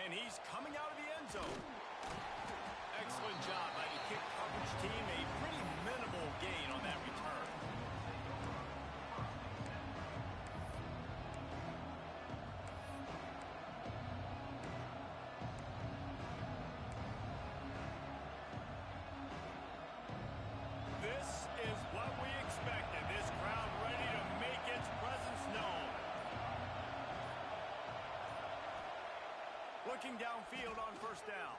And he's coming out of the end zone. Excellent job by the kick coverage team. A pretty minimal gain on that return. This is what we expected. This crowd ready to make its presence known. Looking downfield on first down.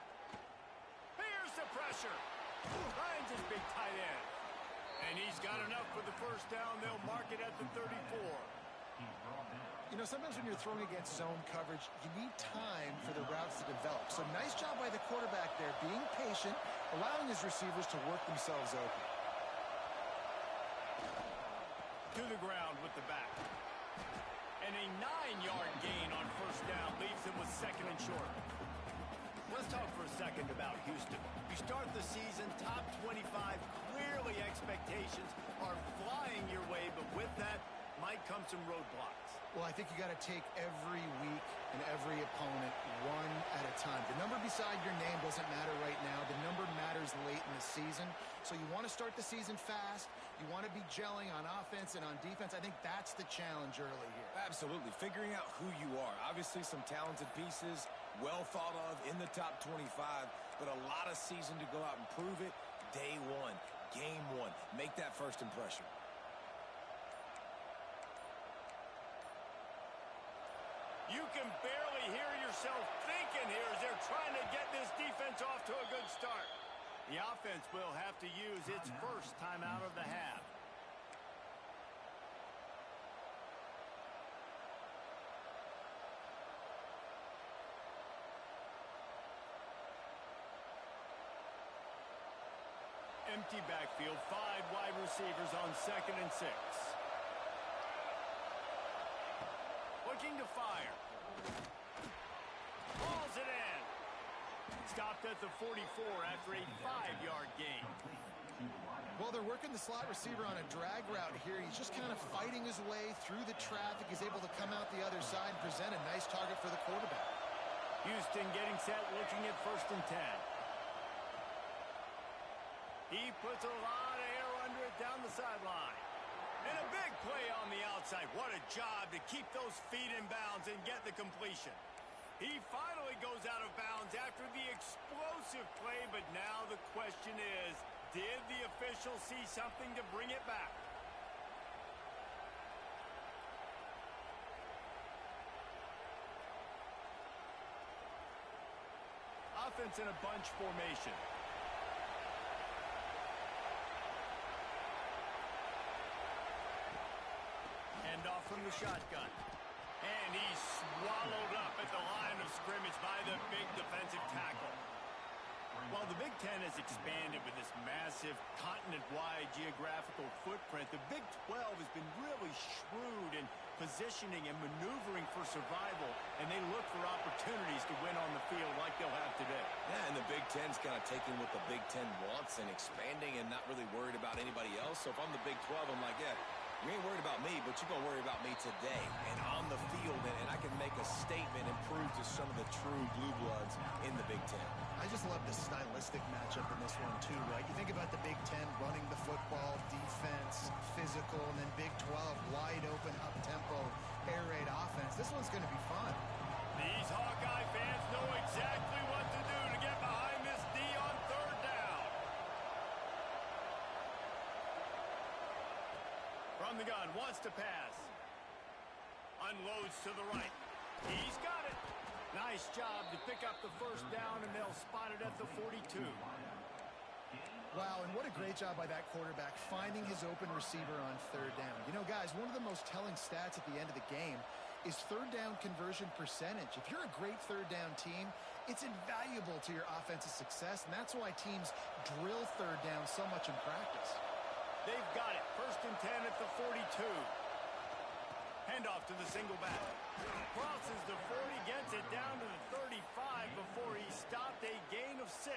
Here's the pressure. Finds his big tight end. And he's got enough for the first down. They'll mark it at the 34. You know, sometimes when you're throwing against zone coverage, you need time for the routes to develop. So nice job by the quarterback there, being patient, allowing his receivers to work themselves open. To the ground with the back. And a 9-yard gain on first down leaves him with second and short. Let's talk for a second about Houston. You start the season top 25. Clearly expectations are flying your way, but with that might come some roadblocks. Well, I think you got to take every week and every opponent one at a time. The number beside your name doesn't matter right now. The number matters late in the season. So you want to start the season fast. You want to be gelling on offense and on defense. I think that's the challenge early here. Absolutely. Figuring out who you are. Obviously some talented pieces, well thought of in the top 25, but a lot of season to go out and prove it. Day one, game one. Make that first impression. You can barely hear yourself thinking here as they're trying to get this defense off to a good start. The offense will have to use its first timeout of the half. Empty backfield, 5 wide receivers on 2nd and 6. Looking to fire. Balls it in. Stopped at the 44 after a 5-yard gain. Well, they're working the slot receiver on a drag route here. He's just kind of fighting his way through the traffic. He's able to come out the other side and present a nice target for the quarterback. Houston getting set, looking at 1st and 10. He puts a lot of air under it down the sideline. And a big play on the outside. What a job to keep those feet in bounds and get the completion. He finally goes out of bounds after the explosive play, but now the question is, did the official see something to bring it back? Offense in a bunch formation. Handoff from the shotgun. And he's swallowed up at the line of scrimmage by the big defensive tackle. While the Big Ten has expanded with this massive continent-wide geographical footprint, the Big 12 has been really shrewd in positioning and maneuvering for survival, and they look for opportunities to win on the field like they'll have today. Yeah, and the Big Ten's kind of taking what the Big Ten wants and expanding and not really worried about anybody else. So if I'm the Big 12, I'm like, yeah, you ain't worried about me, but you're going to worry about me today and on the field, and I can make a statement and prove to some of the true blue bloods in the Big Ten. I just love the stylistic matchup in this one, too, right? You think about the Big Ten running the football, defense, physical, and then Big 12, wide open, up-tempo, air raid offense. This one's going to be fun. These Hawkeye fans know exactly what to do to get behind this D on 3rd down. From the gun, wants to pass. Unloads to the right. He's got it. Nice job to pick up the first down, and they'll spot it at the 42. Wow, and what a great job by that quarterback finding his open receiver on 3rd down. You know, guys, one of the most telling stats at the end of the game is 3rd down conversion percentage. If you're a great 3rd down team, it's invaluable to your offensive success, and that's why teams drill 3rd down so much in practice. They've got it. 1st and 10 at the 42. Handoff to the single back. Crosses the 40, gets it down to the 35 before he stopped, a gain of 6.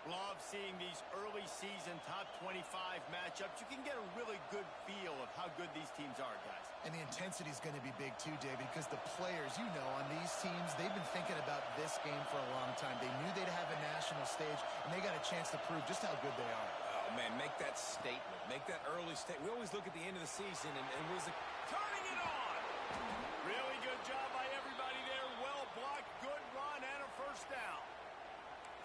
Love seeing these early season top 25 matchups. You can get a really good feel of how good these teams are, guys. And the intensity is going to be big too, David, because the players, you know, on these teams, they've been thinking about this game for a long time. They knew they'd have a national stage, and they got a chance to prove just how good they are. Oh, man, make that statement. Make that early statement. We always look at the end of the season, and was it turning it on? Really good job by everybody there. Well blocked, good run, and a first down.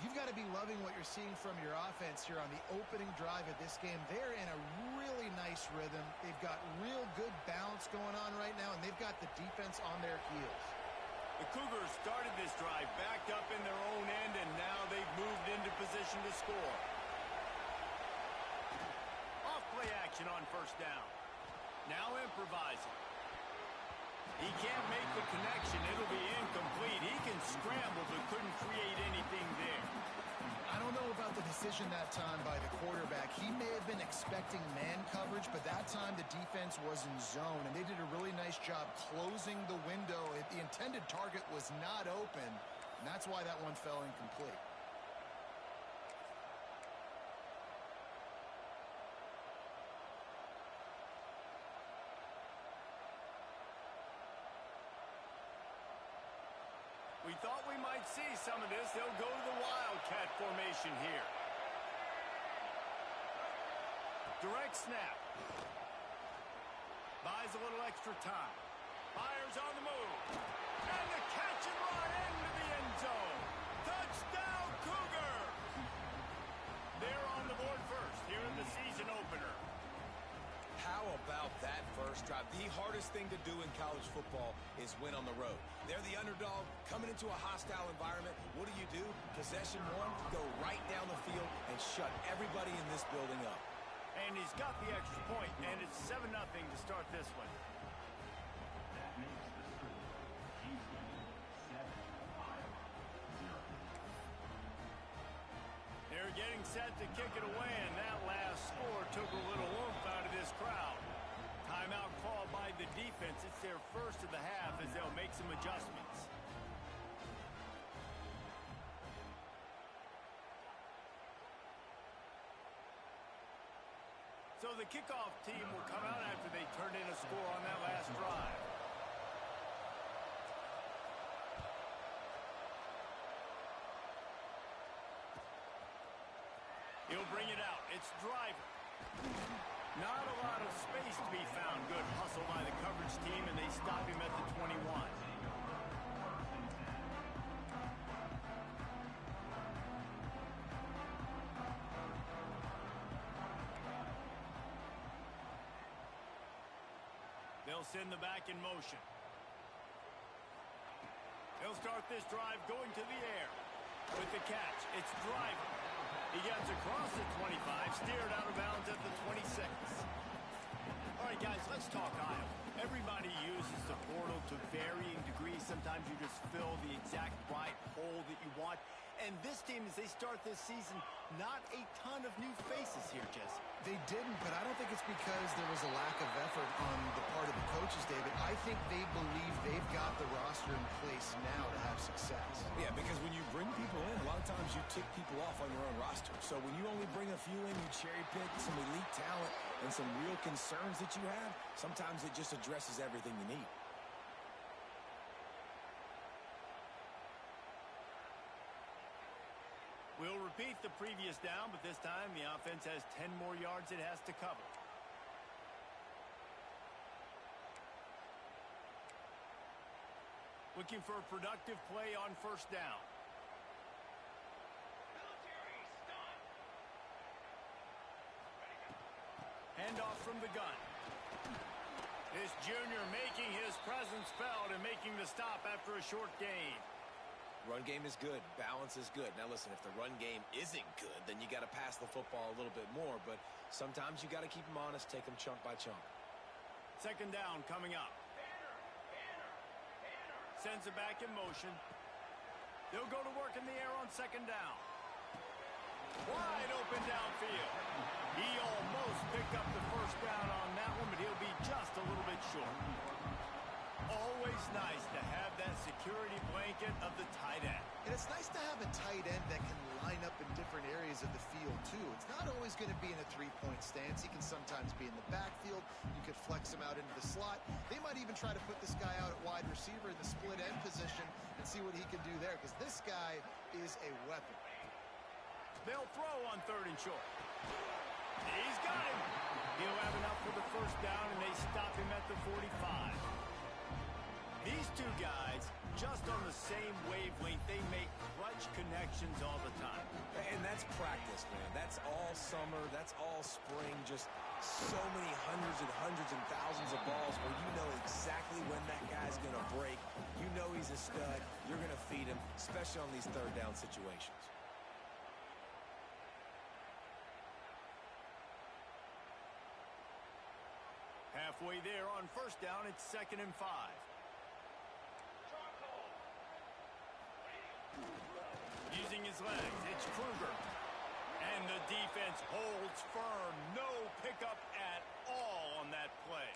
You've got to be loving what you're seeing from your offense here on the opening drive of this game. They're in a really nice rhythm. They've got real good balance going on right now, and they've got the defense on their heels. The Cougars started this drive backed up in their own end, and now they've moved into position to score. Off-play action on first down. Now improvising. He can't make the connection. It'll be incomplete. He can scramble, but couldn't create anything there. I don't know about the decision that time by the quarterback. He may have been expecting man coverage, but that time the defense was in zone, and they did a really nice job closing the window. The intended target was not open, and that's why that one fell incomplete. We thought we might see some of this. They'll go to the Wildcat formation here. Direct snap. Buys a little extra time. Fires on the move. And the catch and run into the end zone. Touchdown, Cougar! They're on the board first here in the season opener. How about that first drive? The hardest thing to do in college football is win on the road. They're the underdog coming into a hostile environment. What do? Possession one, go right down the field and shut everybody in this building up. And he's got the extra point, and it's 7-0 to start this one. They're getting set to kick it away, and that last score took a little oomph out of this crowd. Timeout called by the defense. It's their first of the half as they'll make some adjustments. So the kickoff team will come out after they turned in a score on that last drive. He'll bring it out. It's Driver. Not a lot of space to be found. Good hustle by the coverage team, and they stop him at the 21. They'll send the back in motion. They'll start this drive going to the air. With the catch, it's Driver. He gets across the 25, steered out of bounds at the 26. All right, guys, let's talk Iowa. Everybody uses the portal to varying degrees. Sometimes you just fill the exact right hole that you want. And this team, as they start this season, not a ton of new faces here, Jesse. They didn't, but I don't think it's because there was a lack of effort on the part of the coaches, David. I think they believe they've got the roster in place now to have success. Yeah, because when you bring people in, a lot of times you tick people off on your own roster. So when you only bring a few in, you cherry pick some elite talent and some real concerns that you have, sometimes it just addresses everything you need. We'll repeat the previous down, but this time the offense has 10 more yards it has to cover. Looking for a productive play on first down. Handoff from the gun. This junior making his presence felt and making the stop after a short gain. Run game is good. Balance is good. Now, listen, if the run game isn't good, then you got to pass the football a little bit more. But sometimes you got to keep them honest, take them chunk by chunk. Second down coming up. Sends it back in motion. They'll go to work in the air on second down. Wide open downfield. He almost picked up the first down on that one, but he'll be just a little bit short. Always nice to have that security. security blanket of the tight end. And it's nice to have a tight end that can line up in different areas of the field, too. It's not always going to be in a three-point stance. He can sometimes be in the backfield. You could flex him out into the slot. They might even try to put this guy out at wide receiver in the split end position and see what he can do there, because this guy is a weapon. They'll throw on 3rd and short. He's got him. He'll have enough for the first down, and they stop him at the 45. These two guys, just on the same wavelength, they make clutch connections all the time. And that's practice, man. That's all summer. That's all spring. Just so many hundreds and thousands of balls where you know exactly when that guy's going to break. You know he's a stud. You're going to feed him, especially on these 3rd down situations. Halfway there on 1st down, it's 2nd and 5. Using his legs, it's Kruger. And the defense holds firm. No pickup at all on that play.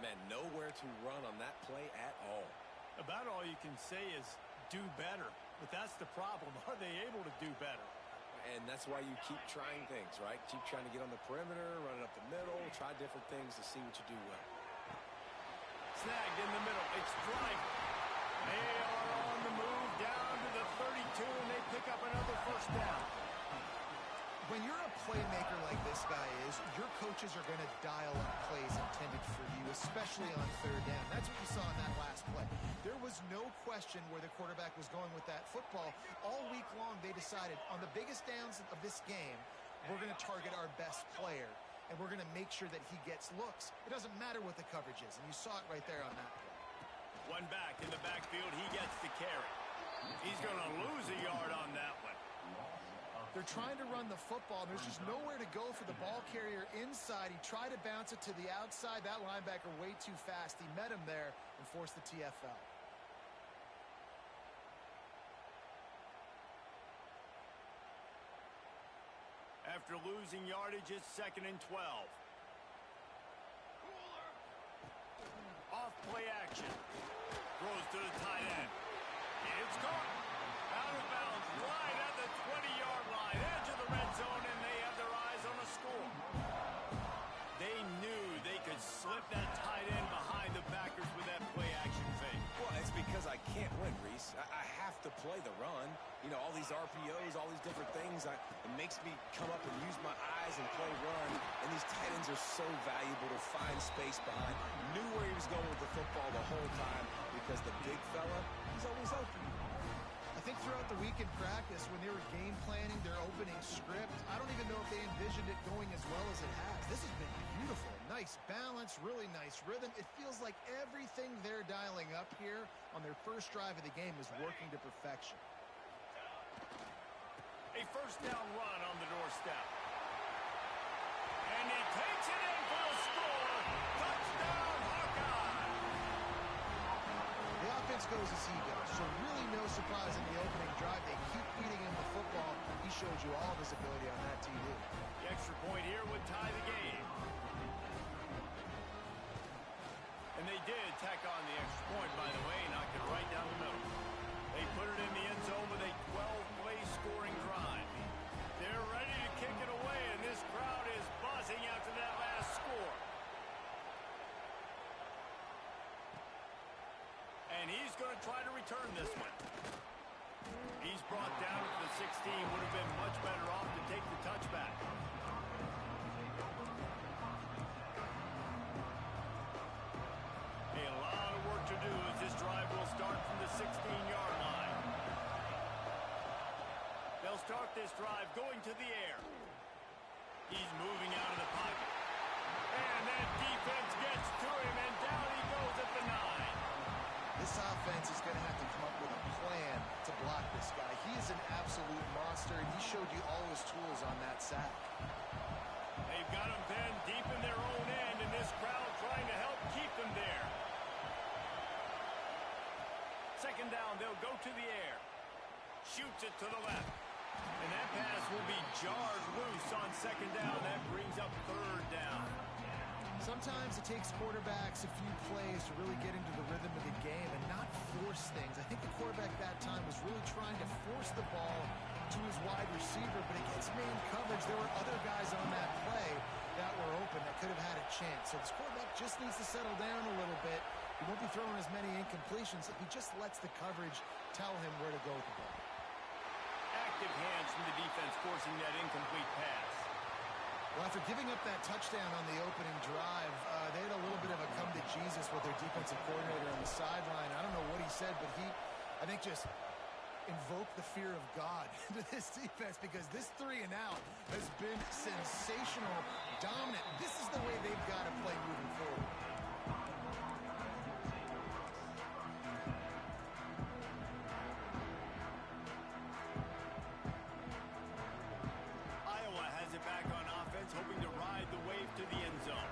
Man, nowhere to run on that play at all. About all you can say is do better. But that's the problem. Are they able to do better? And that's why you keep trying things, right? Keep trying to get on the perimeter, run it up the middle, try different things to see what you do well. Snagged in the middle. It's Driver. They are on the move down to the 32, and they pick up another 1st down. When you're a playmaker like this guy is, your coaches are going to dial up plays intended for you, especially on 3rd down. That's what you saw in that last play. There was no question where the quarterback was going with that football. All week long, they decided on the biggest downs of this game, we're going to target our best player, and we're going to make sure that he gets looks. It doesn't matter what the coverage is, and you saw it right there on that play. One back in the backfield, he gets the carry. He's going to lose a yard on that one. They're trying to run the football. There's just nowhere to go for the ball carrier inside. He tried to bounce it to the outside. That linebacker way too fast. He met him there and forced the TFL. After losing yardage, it's 2nd and 12. Off play action. Throws to the tight end. It's caught. Out of bounds. Right at the 20-yard line. Edge of the red zone, and they have their eyes on a score. They knew they could slip that tight end behind the backers with that play action fake. Well, it's because I can't win, Reese. I have to play the run. You know, all these RPOs, all these different things. It makes me come up and use my eyes and play run. And these tight ends are so valuable to find space behind. Knew where he was going with the football the whole time because the big fella, he's always open. I think throughout the week in practice, when they were game planning their opening script, I don't even know if they envisioned it going as well as it has. This has been beautiful. Nice balance, really nice rhythm. It feels like everything they're dialing up here on their first drive of the game is working to perfection. A 1st down run on the doorstep. And he takes it in for a score. Touchdown, Hawkeye! The offense goes as he goes, so really no surprise in the opening drive. They keep feeding him the football. He showed you all of his ability on that TD. The extra point here would tie the game. And they did tack on the extra point, by the way, knocked it right down the middle. They put it in the end zone with a 12-play scoring drive. They're ready to kick it away, and this crowd is buzzing after that last score. And he's going to try to return this one. He's brought down to the 16. Would have been much better off to take the touchback. A lot of work to do as this drive will start from the 16-yard line. They'll start this drive going to the air. He's moving out of the pocket. And that defense gets to him, and down he goes at the 9. This offense is going to have to come up with a plan to block this guy. He is an absolute monster, and he showed you all his tools on that sack. They've got him pinned deep in their own end, and this crowd trying to help keep them there. 2nd down, they'll go to the air. Shoots it to the left. And that pass will be jarred loose on 2nd down. That brings up 3rd down. Sometimes it takes quarterbacks a few plays to really get into the rhythm of the game and not force forced the ball to his wide receiver, but against man coverage, there were other guys on that play that were open that could have had a chance. So this quarterback just needs to settle down a little bit. He won't be throwing as many incompletions if he just lets the coverage tell him where to go with the ball. Active hands from the defense forcing that incomplete pass. Well, after giving up that touchdown on the opening drive, they had a little bit of a come to Jesus with their defensive coordinator on the sideline. I don't know what he said, but he, I think, just invoked the fear of God into this defense, because this 3-and-out has been sensational, dominant. This is the way they've got to play moving forward. Iowa has it back on offense, hoping to ride the wave to the end zone.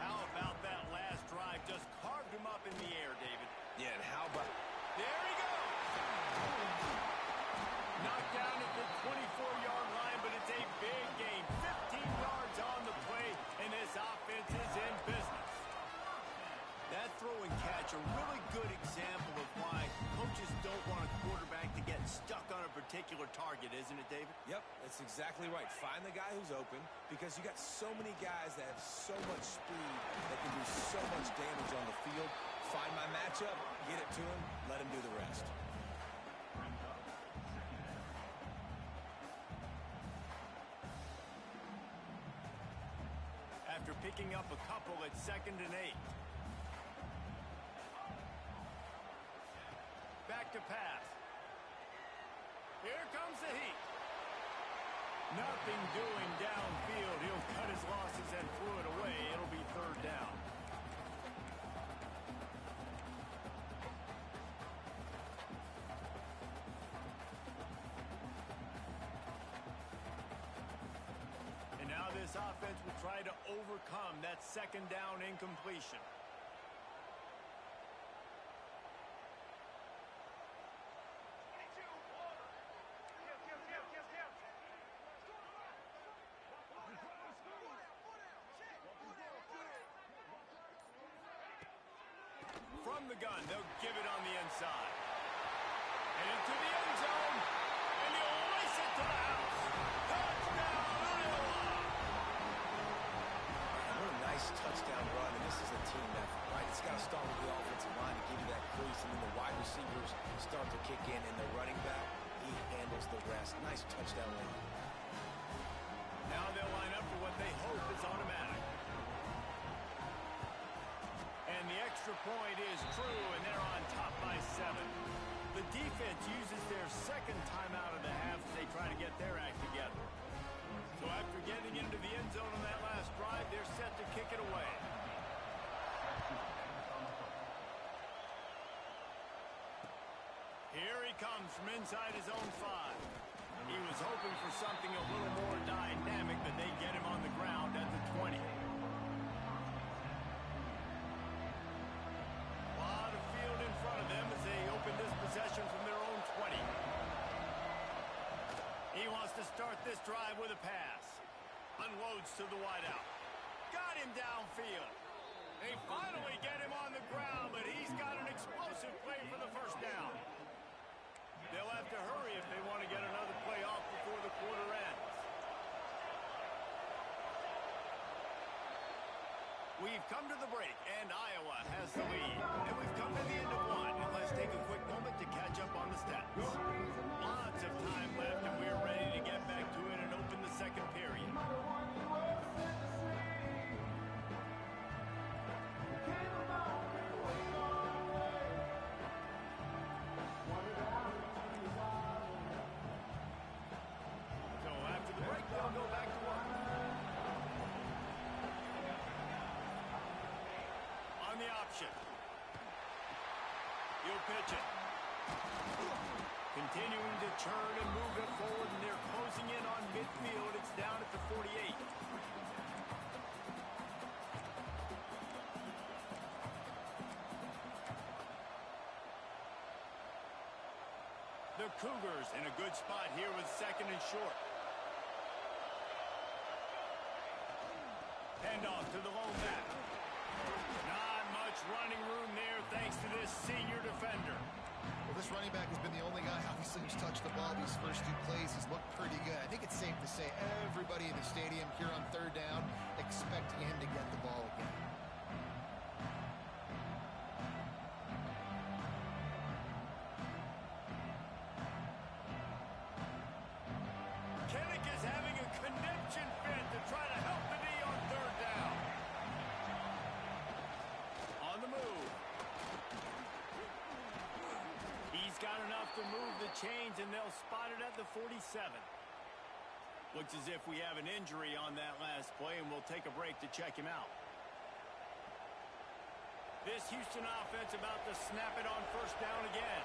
How about that last drive? Just carved him up in the air, David. Yeah, and how about... There he goes! Knocked down at the 24-yard line, but it's a big gain. 15 yards on the play, and this offense is in business. That throw and catch, a really good example of why coaches don't want a quarterback to get stuck on a particular target, isn't it, David? Yep, that's exactly right. Find the guy who's open, because you got so many guys that have so much speed that can do so much damage on the field. Find my matchup, get it to him, let him do the rest. After picking up a couple at 2nd and 8. Back to pass. Here comes the heat. Nothing doing downfield. He'll cut his losses and threw it away. It'll be 3rd down. And now this offense will try to overcome that 2nd down incompletion. From the gun, they'll give it on the inside. And into the end zone. And he'll race it to the house. Touchdown, Iowa! What a nice touchdown run, and this is a team effort, right? It's got to start with the offensive line to give you that crease, and then the wide receivers start to kick in, and the running back, he handles the rest. Nice touchdown run. Now they'll line up for what they hope is automatic. And the extra point is true, and they're on top by 7. The defense uses their 2nd timeout of the half as they try to get their act together. So after getting into the end zone on that last drive, they're set to kick it away. Here he comes from inside his own 5. He was hoping for something a little more dynamic, but they get him on the ground at the 20. Possession from their own 20. He wants to start this drive with a pass. Unloads to the wideout. Got him downfield. They finally get him on the ground, but he's got an explosive play for the 1st down. They'll have to hurry if they want to get another play off before the quarter ends. We've come to the break, and Iowa has the lead. And we've come to the end of 1. And let's take a quick moment to catch up on the stats. Lots of time left, and we're ready to get back to it and open the 2nd period. So after the break, they'll go back to work. On the option. He'll pitch it. Continuing to churn and move it forward, and they're closing in on midfield. It's down at the 48. The Cougars in a good spot here with 2nd and short. Handoff to the lone back. Not much running room there thanks to this senior defender. Well, this running back has been the only guy obviously who's touched the ball these first two plays, he's looked pretty good. I think it's safe to say everybody in the stadium here on third down expecting him to get the ball again. Kinnick is having a connection fit to try to help the D on third down. On the move. He's got enough to move the chains, and they'll spot it at the 47. Looks as if we have an injury on that last play, and we'll take a break to check him out. This Houston offense about to snap it on first down again.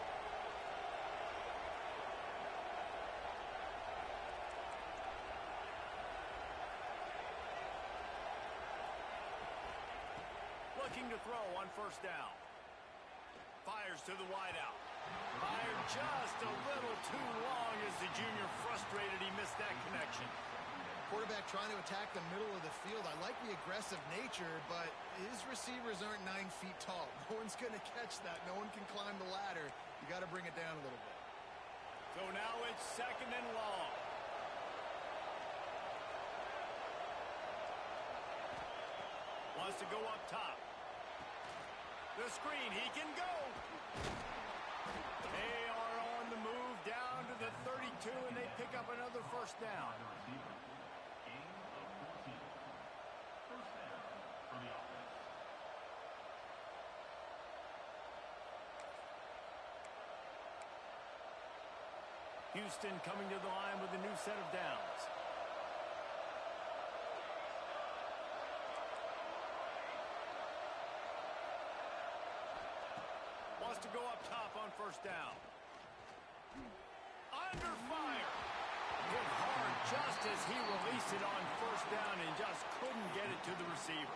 Looking to throw on first down. Fires to the wideout. Fired just a little too long as the junior frustrated he missed that connection. Quarterback trying to attack the middle of the field. I like the aggressive nature, but his receivers aren't 9 feet tall. No one's going to catch that. No one can climb the ladder. You got to bring it down a little bit. So now it's second and long. Wants to go up top. The screen, he can go. They are on the move down to the 32, and they pick up another first down. Houston coming to the line with a new set of downs. Wants to go up top on first down. Under fire. Hit hard just as he released it on first down and just couldn't get it to the receiver.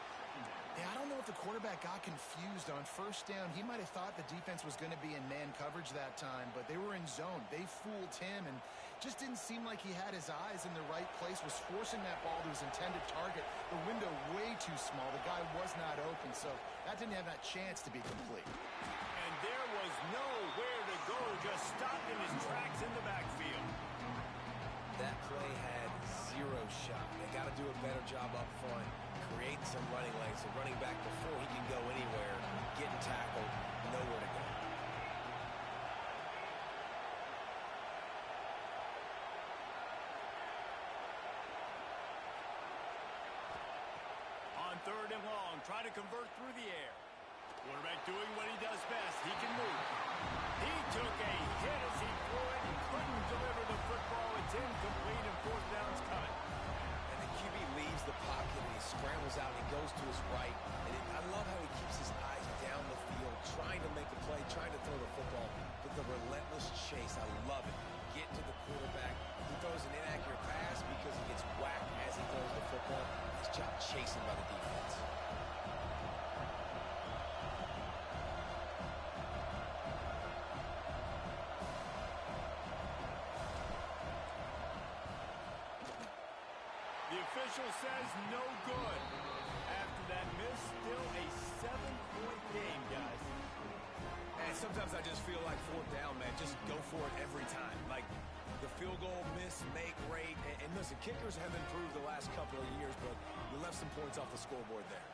Yeah, I don't know if the quarterback got confused on first down. He might have thought the defense was going to be in man coverage that time, but they were in zone. They fooled him and just didn't seem like he had his eyes in the right place, was forcing that ball to his intended target. The window way too small. The guy was not open, so that didn't have that chance to be complete. And there was nowhere to go, just stopped in his tracks in the backfield. That play had zero shot. They got to do a better job up front, creating some running lanes. The running back, before he can go anywhere, getting tackled, nowhere to go. On third and long, trying to convert through the air. Quarterback doing what he does best. He can move. He took a hit as he threw it and couldn't deliver the football. It's incomplete and fourth down's coming. And the QB leaves the pocket and he scrambles out and he goes to his right. And I love how he keeps his eyes down the field, trying to make a play, trying to throw the football. But the relentless chase, I love it. Get to the quarterback. He throws an inaccurate pass because he gets whacked as he throws the football. Nice job chasing by the defense. The official says no good. After that miss, still a 7-point game, guys. And sometimes I just feel like fourth down, man. Just go for it every time. Like the field goal, miss, make, rate. And listen, kickers have improved the last couple of years, but you left some points off the scoreboard there.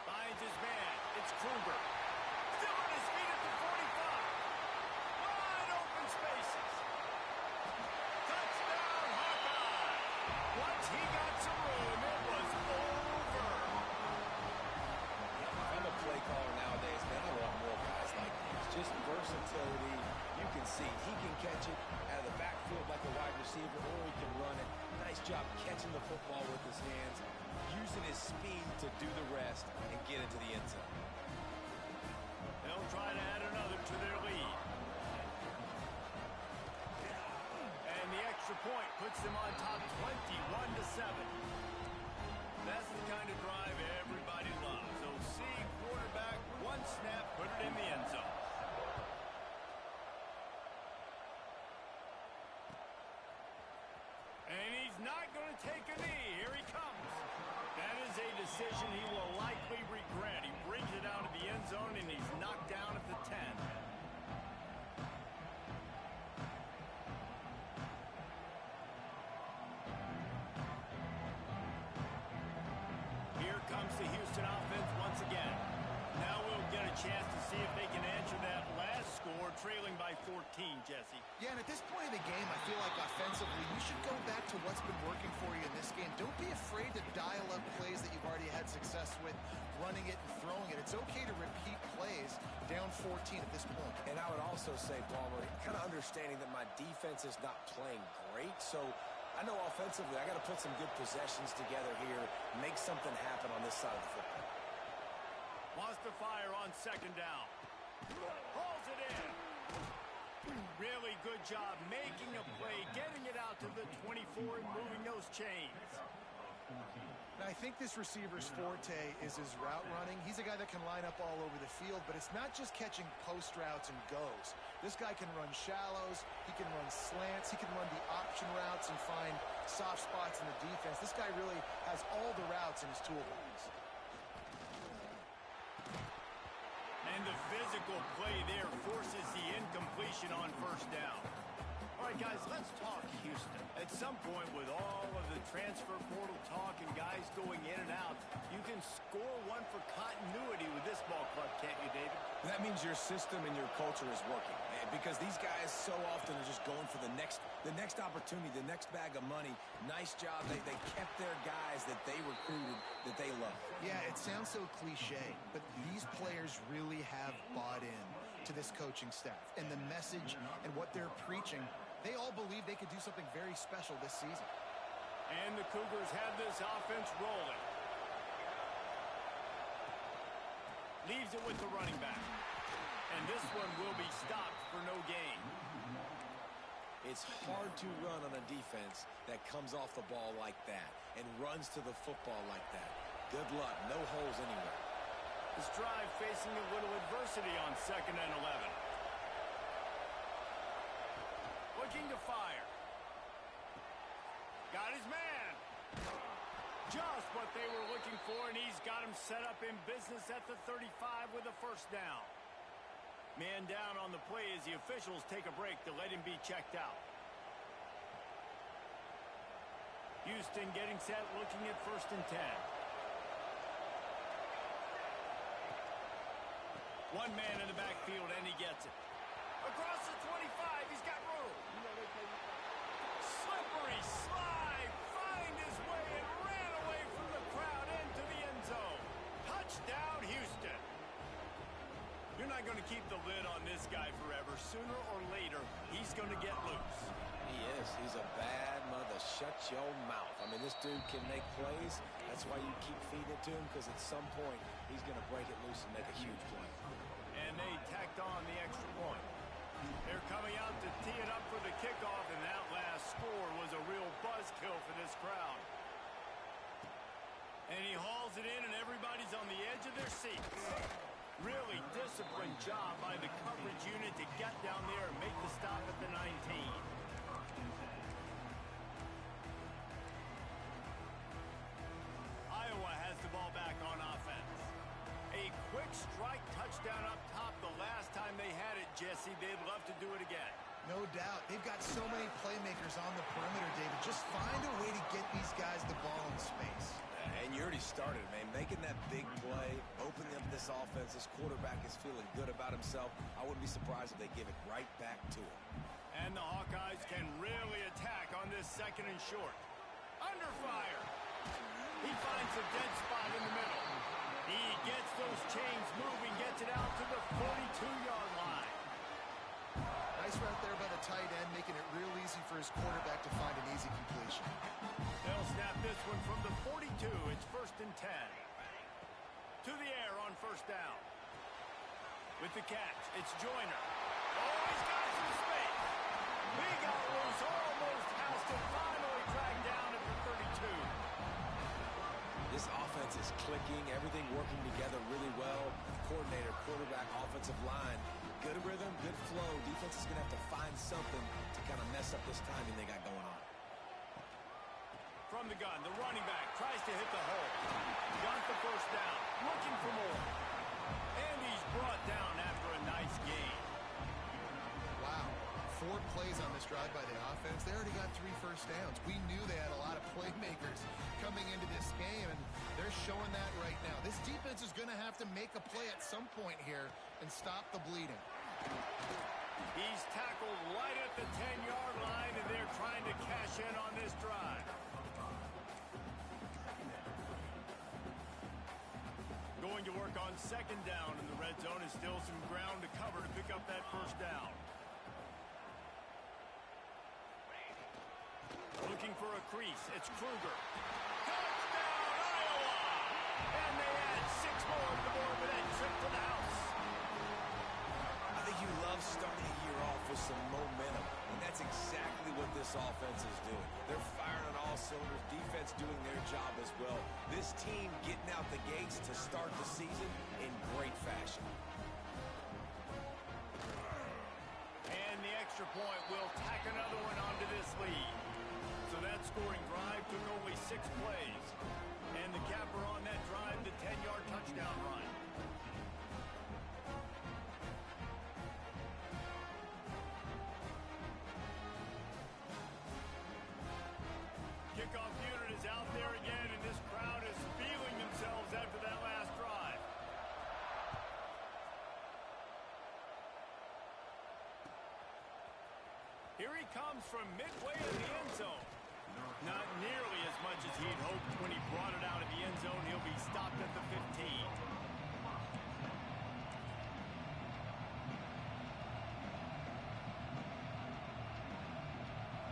Finds his man. It's Kruger. Still on his feet at the 45. Wide open spaces. Touchdown, Hawkeye. Once he got some room, it was over. I'm a play caller nowadays, man. I want more guys like this. Just versatility. You can see he can catch it out of the backfield like a wide receiver, or he can run it. Nice job catching the football with his hands, using his speed to do the rest and get into the end zone. They'll try to add another to their lead. And the extra point puts them on top 21-7. That's the kind of drive everybody loves. OC quarterback, one snap, put it in the end zone. And he's not going to take a knee. Here he comes. That is a decision he will likely regret. He brings it out of the end zone, and he's knocked down at the 10. trailing by 14, Jesse. Yeah, and at this point in the game, I feel like offensively, you should go back to what's been working for you in this game. Don't be afraid to dial up plays that you've already had success with, running it and throwing it. It's okay to repeat plays down 14 at this point. And I would also say, Palmer, kind of understanding that my defense is not playing great, so I know offensively I got to put some good possessions together here, make something happen on this side of the football. Wants to fire on second down. Hauls it in. Really good job making a play, getting it out to the 24 and moving those chains. Now, I think this receiver's forte is his route running. He's a guy that can line up all over the field, but it's not just catching post routes and goes. This guy can run shallows, he can run slants, he can run the option routes and find soft spots in the defense. This guy really has all the routes in his toolbox. And the physical play there forces the incompletion on first down. All right, guys, let's talk Houston. At some point, with all of the transfer portal talk and guys going in and out, you can score one for continuity with this ball club, can't you, David? That means your system and your culture is working, because these guys so often are just going for the next opportunity, the next bag of money. Nice job. They kept their guys that they recruited, that they love. Yeah, it sounds so cliche, but these players really have bought in to this coaching staff and the message and what they're preaching. They all believe they could do something very special this season. And the Cougars have this offense rolling. Leaves it with the running back. And this one will be stopped for no gain. It's hard to run on a defense that comes off the ball like that and runs to the football like that. Good luck. No holes anywhere. This drive facing a little adversity on 2nd and 11. Looking to fire. Got his man. Just what they were looking for, and he's got him set up in business at the 35 with a first down. Man down on the play as the officials take a break to let him be checked out. Houston getting set, looking at 1st and 10. One man in the backfield, and he gets it. Across the 25, he's got room. Slippery slide, find his way and ran away from the crowd into the end zone. Touchdown, Houston. You're not going to keep the lid on this guy forever. Sooner or later, he's going to get loose. He is. He's a bad mother. Shut your mouth. I mean, this dude can make plays. That's why you keep feeding it to him, because at some point, he's going to break it loose and make a huge play. And they tacked on the extra point. They're coming out to tee it up for the kickoff, and that last score was a real buzzkill for this crowd. And he hauls it in, and everybody's on the edge of their seats. Really disciplined job by the coverage unit to get down there and make the stop at the 19. Iowa has the ball back on offense. A quick strike touchdown up top the last time they had it, Jesse. They'd love to do it again. No doubt. They've got so many playmakers on the perimeter, David. Just find a way to get these guys the ball in space. And you already started, man. Making that big play, opening up this offense. This quarterback is feeling good about himself. I wouldn't be surprised if they give it right back to him. And the Hawkeyes can really attack on this 2nd and short. Under fire. He finds a dead spot in the middle. He gets those chains moving, gets it out to the 42-yard line. Nice route there by the tight end, making it real easy for his quarterback to find an easy completion. They'll snap this one from the 42. It's 1st and 10. To the air on 1st down. With the catch, it's Joyner. Oh, he's got some space. He got loose, almost housed it, finally dragged down at the 32. This offense is clicking, everything working together really well. Coordinator, quarterback, offensive line. Good rhythm, good flow. Defense is going to have to find something to kind of mess up this timing they got going on. From the gun, the running back tries to hit the hole. Got the first down, looking for more. And he's brought down after a nice gain. Wow. 4 plays on this drive by the offense. They already got 3 first downs. We knew they had a lot of playmakers coming into this game, and they're showing that right now. This defense is going to have to make a play at some point here and stop the bleeding. He's tackled right at the 10-yard line, and they're trying to cash in on this drive. Going to work on second down in the red zone, and still some ground to cover to pick up that first down. Looking for a crease. It's Kruger. Touchdown, Iowa! And they add 6 more to the board with that trip to the house. I think you love starting a year off with some momentum, and that's exactly what this offense is doing. They're firing on all cylinders, defense doing their job as well. This team getting out the gates to start the season in great fashion. And the extra point will tack another one onto this lead. So that scoring drive took only 6 plays. And the capper on that drive, the 10-yard touchdown run. Kickoff unit is out there again, and this crowd is feeling themselves after that last drive. Here he comes from midway in the end zone. Not nearly as much as he'd hoped when he brought it out of the end zone. He'll be stopped at the 15.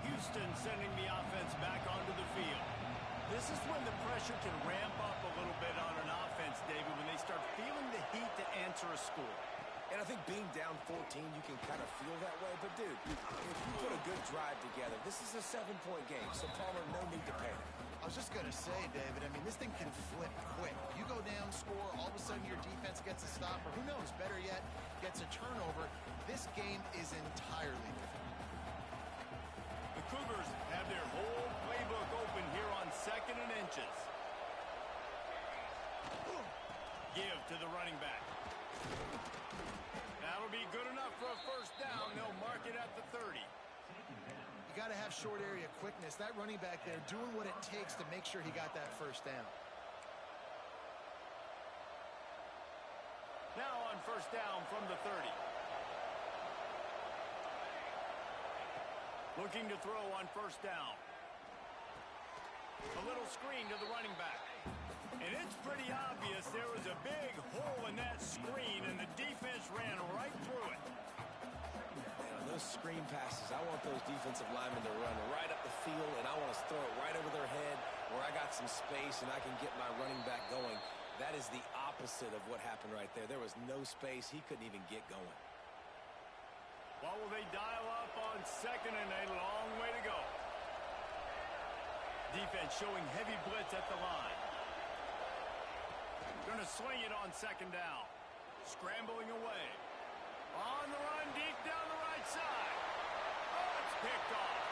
Houston sending the offense back onto the field. This is when the pressure can ramp up a little bit on an offense, David, when they start feeling the heat to answer a score. And I think being down 14, you can kind of feel that way. But, dude, if you put a good drive together, this is a 7-point game. So, Palmer, no need to panic. I was just going to say, David, I mean, this thing can flip quick. You go down, score, all of a sudden your defense gets a stop, or who knows, better yet, gets a turnover. This game is entirely different. The Cougars have their whole playbook open here on 2nd and inches. Give to the running back. That'll be good enough for a first down. They'll mark it at the 30. You got to have short area quickness. That running back there doing what it takes to make sure he got that first down. Now on first down from the 30. Looking to throw on first down. A little screen to the running back. And it's pretty obvious there was a big hole in that screen, and the defense ran right through it. Man, on those screen passes, I want those defensive linemen to run right up the field, and I want to throw it right over their head where I got some space and I can get my running back going. That is the opposite of what happened right there. There was no space. He couldn't even get going. Well, will they dial up on second, and a long way to go. Defense showing heavy blitz at the line. Going to swing it on second down. Scrambling away. On the run, deep down the right side. Oh, it's picked off.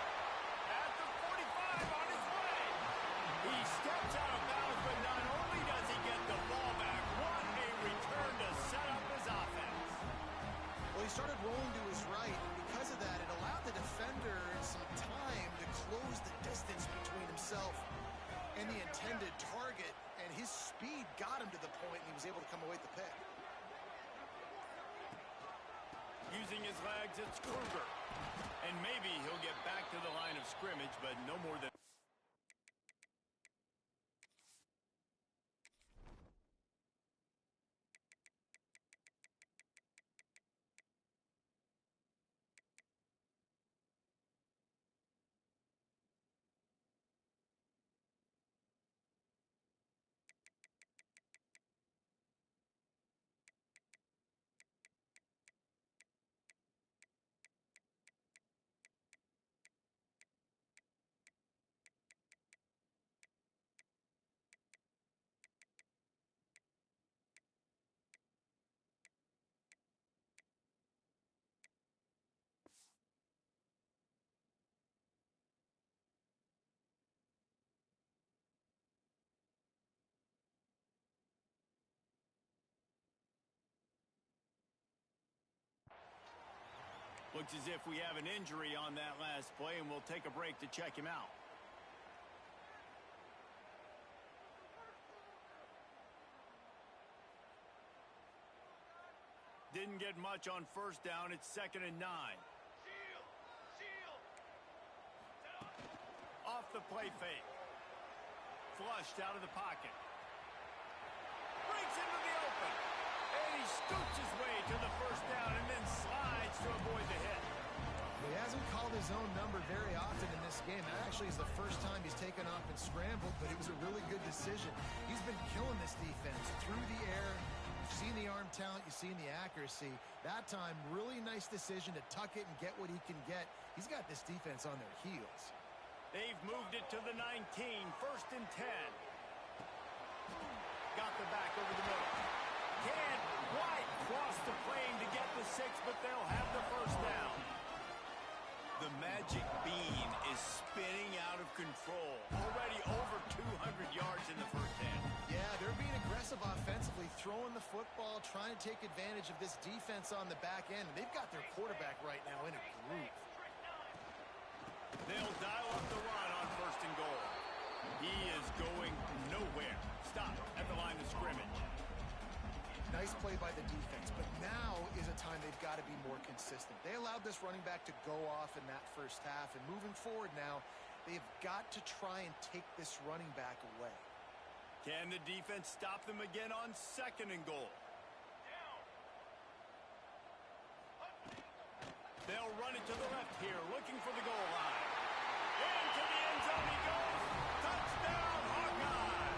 At the 45, on his way. He steps out of bounds, but not only does he get the ball back, what a return to set up his offense. Well, he started rolling to his right, and because of that, it allowed the defender some time to close the distance between himself and the intended target, and his speed got him to the point, and he was able to come away with the pick. Using his legs, it's Kruger. And maybe he'll get back to the line of scrimmage, but no more than... Looks as if we have an injury on that last play, and we'll take a break to check him out. Did didn't get much on first down. It's 2nd and 9. Off the play fake. Flushed out of the pocket. Breaks into the open. And he scoots his way to the first down and then slides to avoid the hit. He hasn't called his own number very often in this game. That actually is the first time he's taken off and scrambled, but it was a really good decision. He's been killing this defense through the air. You've seen the arm talent, you've seen the accuracy. That time, really nice decision to tuck it and get what he can get. He's got this defense on their heels. They've moved it to the 19, 1st and 10. Got the back over the middle. Can't quite cross the plane to get the 6, but they'll have the first down. The magic bean is spinning out of control. Already over 200 yards in the first half. Yeah, they're being aggressive offensively, throwing the football, trying to take advantage of this defense on the back end. They've got their quarterback right now in a groove. They'll dial up the run on 1st and goal. He is going nowhere. Stop at the line of scrimmage. Nice play by the defense, but now is a time they've got to be more consistent. They allowed this running back to go off in that first half, and moving forward now, they've got to try and take this running back away. Can the defense stop them again on 2nd and goal? They'll run it to the left here, looking for the goal line. Into the end zone he goes. Touchdown, Hawkeye!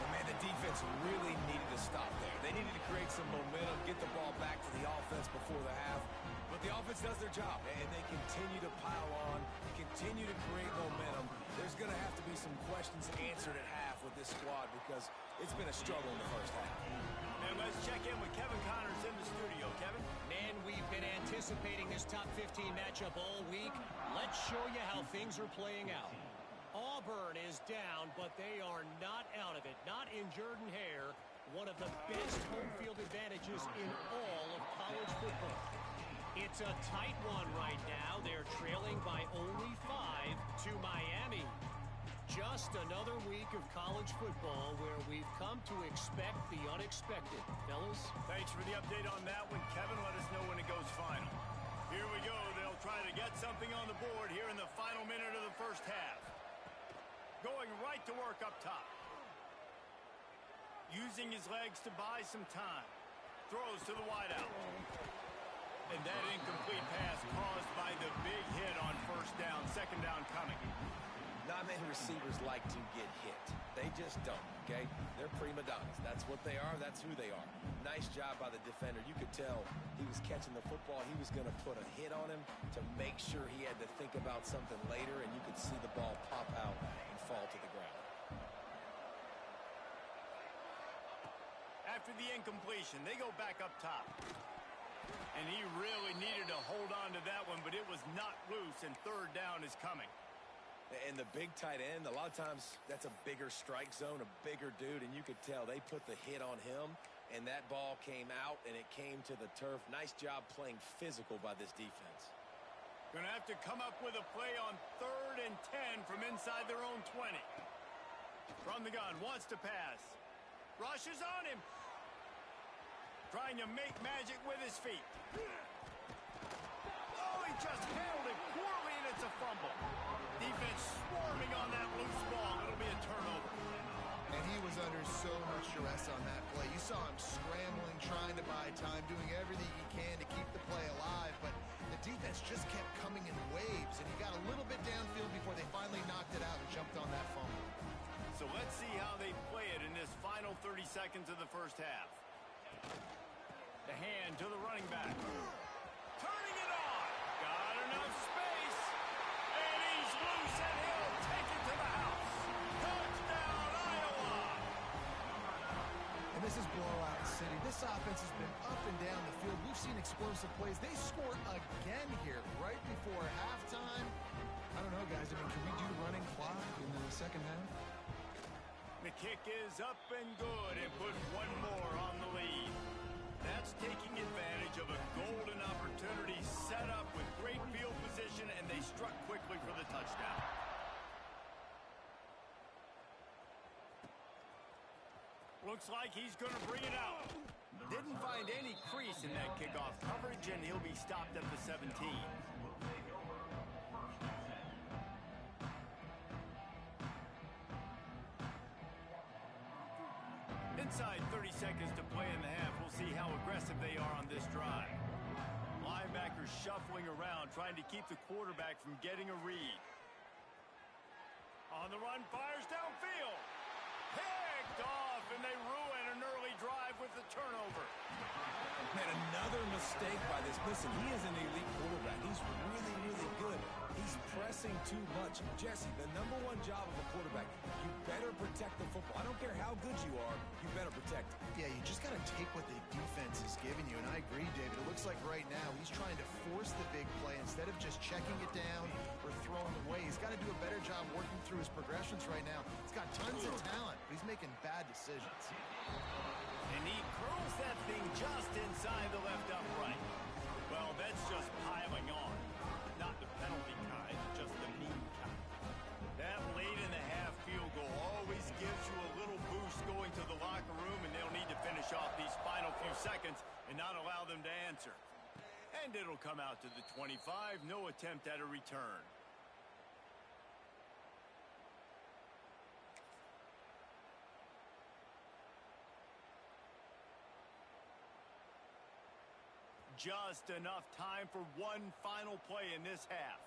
And man, the defense really needed to stop there. They needed to create some momentum, get the ball back to the offense before the half. But the offense does their job, and they continue to pile on, continue to create momentum. There's going to have to be some questions answered at half with this squad because it's been a struggle in the first half. And let's check in with Kevin Connors in the studio. Kevin? Man, we've been anticipating this top 15 matchup all week. Let's show you how things are playing out. Auburn is down, but they are not out of it. Not in Jordan-Hare, one of the best home field advantages in all of college football. It's a tight one right now. They're trailing by only 5 to Miami. Just another week of college football where we've come to expect the unexpected. Fellas? Thanks for the update on that one, Kevin. Let us know when it goes final. Here we go. They'll try to get something on the board here in the final minute of the first half. Going right to work up top. Using his legs to buy some time. Throws to the wideout. And that incomplete pass caused by the big hit on first down. 2nd down coming. Not many receivers like to get hit. They just don't, okay? They're prima donnas. That's what they are. That's who they are. Nice job by the defender. You could tell he was catching the football. He was going to put a hit on him to make sure he had to think about something later, and you could see the ball pop out and fall to the ground. After the incompletion, they go back up top. And he really needed to hold on to that one, but it was not loose, and 3rd down is coming. And the big tight end, a lot of times that's a bigger strike zone, a bigger dude, and you could tell they put the hit on him, and that ball came out, and it came to the turf. Nice job playing physical by this defense. Going to have to come up with a play on 3rd and 10 from inside their own 20. From the gun, wants to pass. Rushes on him. Trying to make magic with his feet. Oh, he just handled it poorly, and it's a fumble. Defense swarming on that loose ball. It'll be a turnover. And he was under so much stress on that play. You saw him scrambling, trying to buy time, doing everything he can to keep the play alive, but the defense just kept coming in waves, and he got a little bit downfield before they finally knocked it out and jumped on that fumble. So let's see how they play it in this final 30 seconds of the first half. The hand to the running back. Turning it on. Got enough space. And he's loose, and he'll take it to the house. Touchdown, Iowa. And this is blowout city. This offense has been up and down the field. We've seen explosive plays. They score again here right before halftime. I don't know, guys. I mean, can we do running clock in the second half? The kick is up and good and put one more on the lead. That's taking advantage of a golden opportunity set up with great field position, and they struck quickly for the touchdown. Looks like he's going to bring it out. Didn't find any crease in that kickoff coverage, and he'll be stopped at the 17. Inside 30 seconds to play in the half. We'll see how aggressive they are on this drive. Linebackers shuffling around, trying to keep the quarterback from getting a read. On the run, fires downfield. Picked off, and they ruin an early drive with the turnover. Man, another mistake by this. Listen, he is an elite quarterback. He's really, really good. He's pressing too much. Jesse, the number one job of a quarterback, you better protect the football. I don't care how good you are, you better protect it. Yeah, you just got to take what the defense is giving you, and I agree, David. It looks like right now he's trying to force the big play instead of just checking it down or throwing away. He's got to do a better job working through his progressions right now. He's got tons of talent, but he's making bad decisions. And he curls that thing just inside the left upright. Well, that's just piling on. Not the penalty kind, just the mean kind. That late in the half field goal always gives you a little boost going to the locker room, and they'll need to finish off these final few seconds and not allow them to answer. And it'll come out to the 25, no attempt at a return. Just enough time for one final play in this half.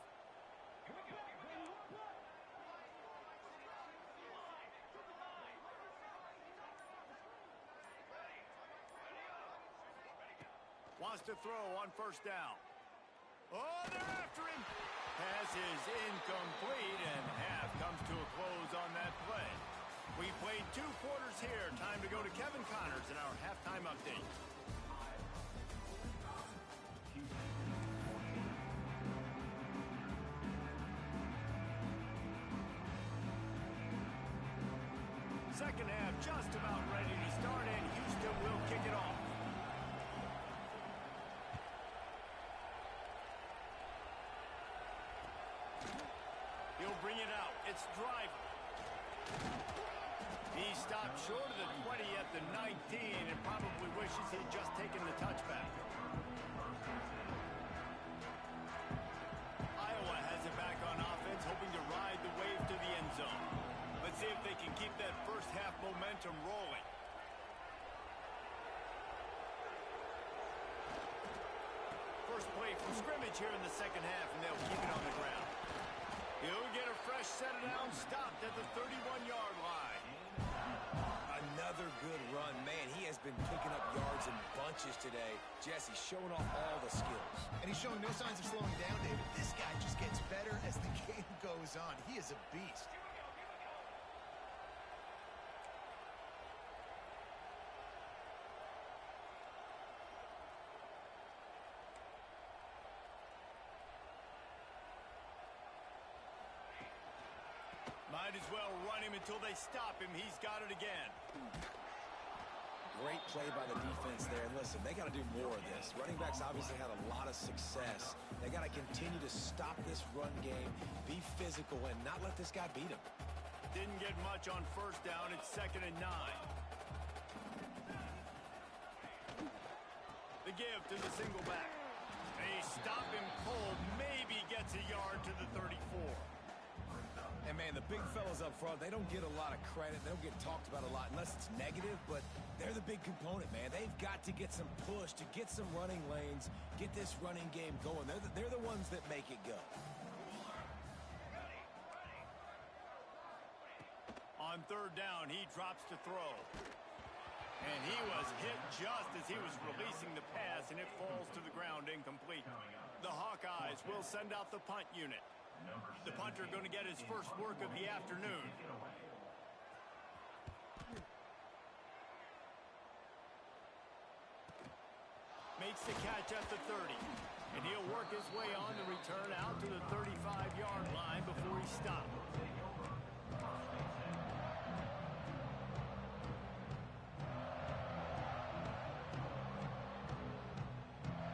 Wants to throw on first down. Oh, they're after him. Pass is incomplete, and half comes to a close on that play. We played 2 quarters here. Time to go to Kevin Connors in our halftime update. Second half just about ready to start, and Houston will kick it off. He'll bring it out. It's Driver. He stopped short of the 20 at the 19 and probably wishes he'd just taken the touchback. Iowa has it back on offense, hoping to ride the wave to the end zone. Let's see if they can keep that first half momentum rolling. First play from scrimmage here in the second half, and they'll keep it on the ground. He'll get a fresh set it down, stopped at the 31-yard line. Another good run. Man, he has been picking up yards in bunches today. Jesse showing off all the skills. And he's showing no signs of slowing down, David. This guy just gets better as the game goes on. He is a beast. Might as well run him until they stop him. He's got it again. Great play by the defense there. And listen, they got to do more of this. Running backs obviously had a lot of success. They got to continue to stop this run game, be physical, and not let this guy beat him. Didn't get much on first down. It's 2nd and 9. The give to the single back. They stop him cold. Maybe gets a yard to the 34. And, man, the big fellas up front, they don't get a lot of credit. They don't get talked about a lot unless it's negative, but they're the big component, man. They've got to get some push, to get some running lanes, get this running game going. They're the ones that make it go. On 3rd down, he drops to throw. And he was hit just as he was releasing the pass, and it falls to the ground incomplete. The Hawkeyes will send out the punt unit. The punter going to get his first work of the afternoon. Makes the catch at the 30. And he'll work his way on the return out to the 35-yard line before he stopped.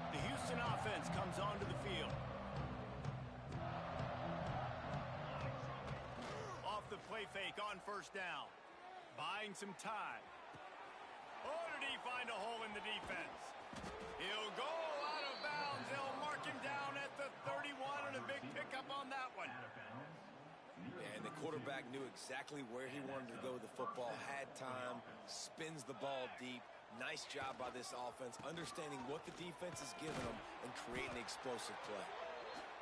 The Houston offense comes onto the field. Off the play fake on first down. Buying some time. Oh, did he find a hole in the defense? He'll go out of bounds. They'll mark him down at the 31, and a big pickup on that one. And the quarterback knew exactly where he wanted to go with the football, had time, spins the ball deep. Nice job by this offense, understanding what the defense is giving them and creating an explosive play.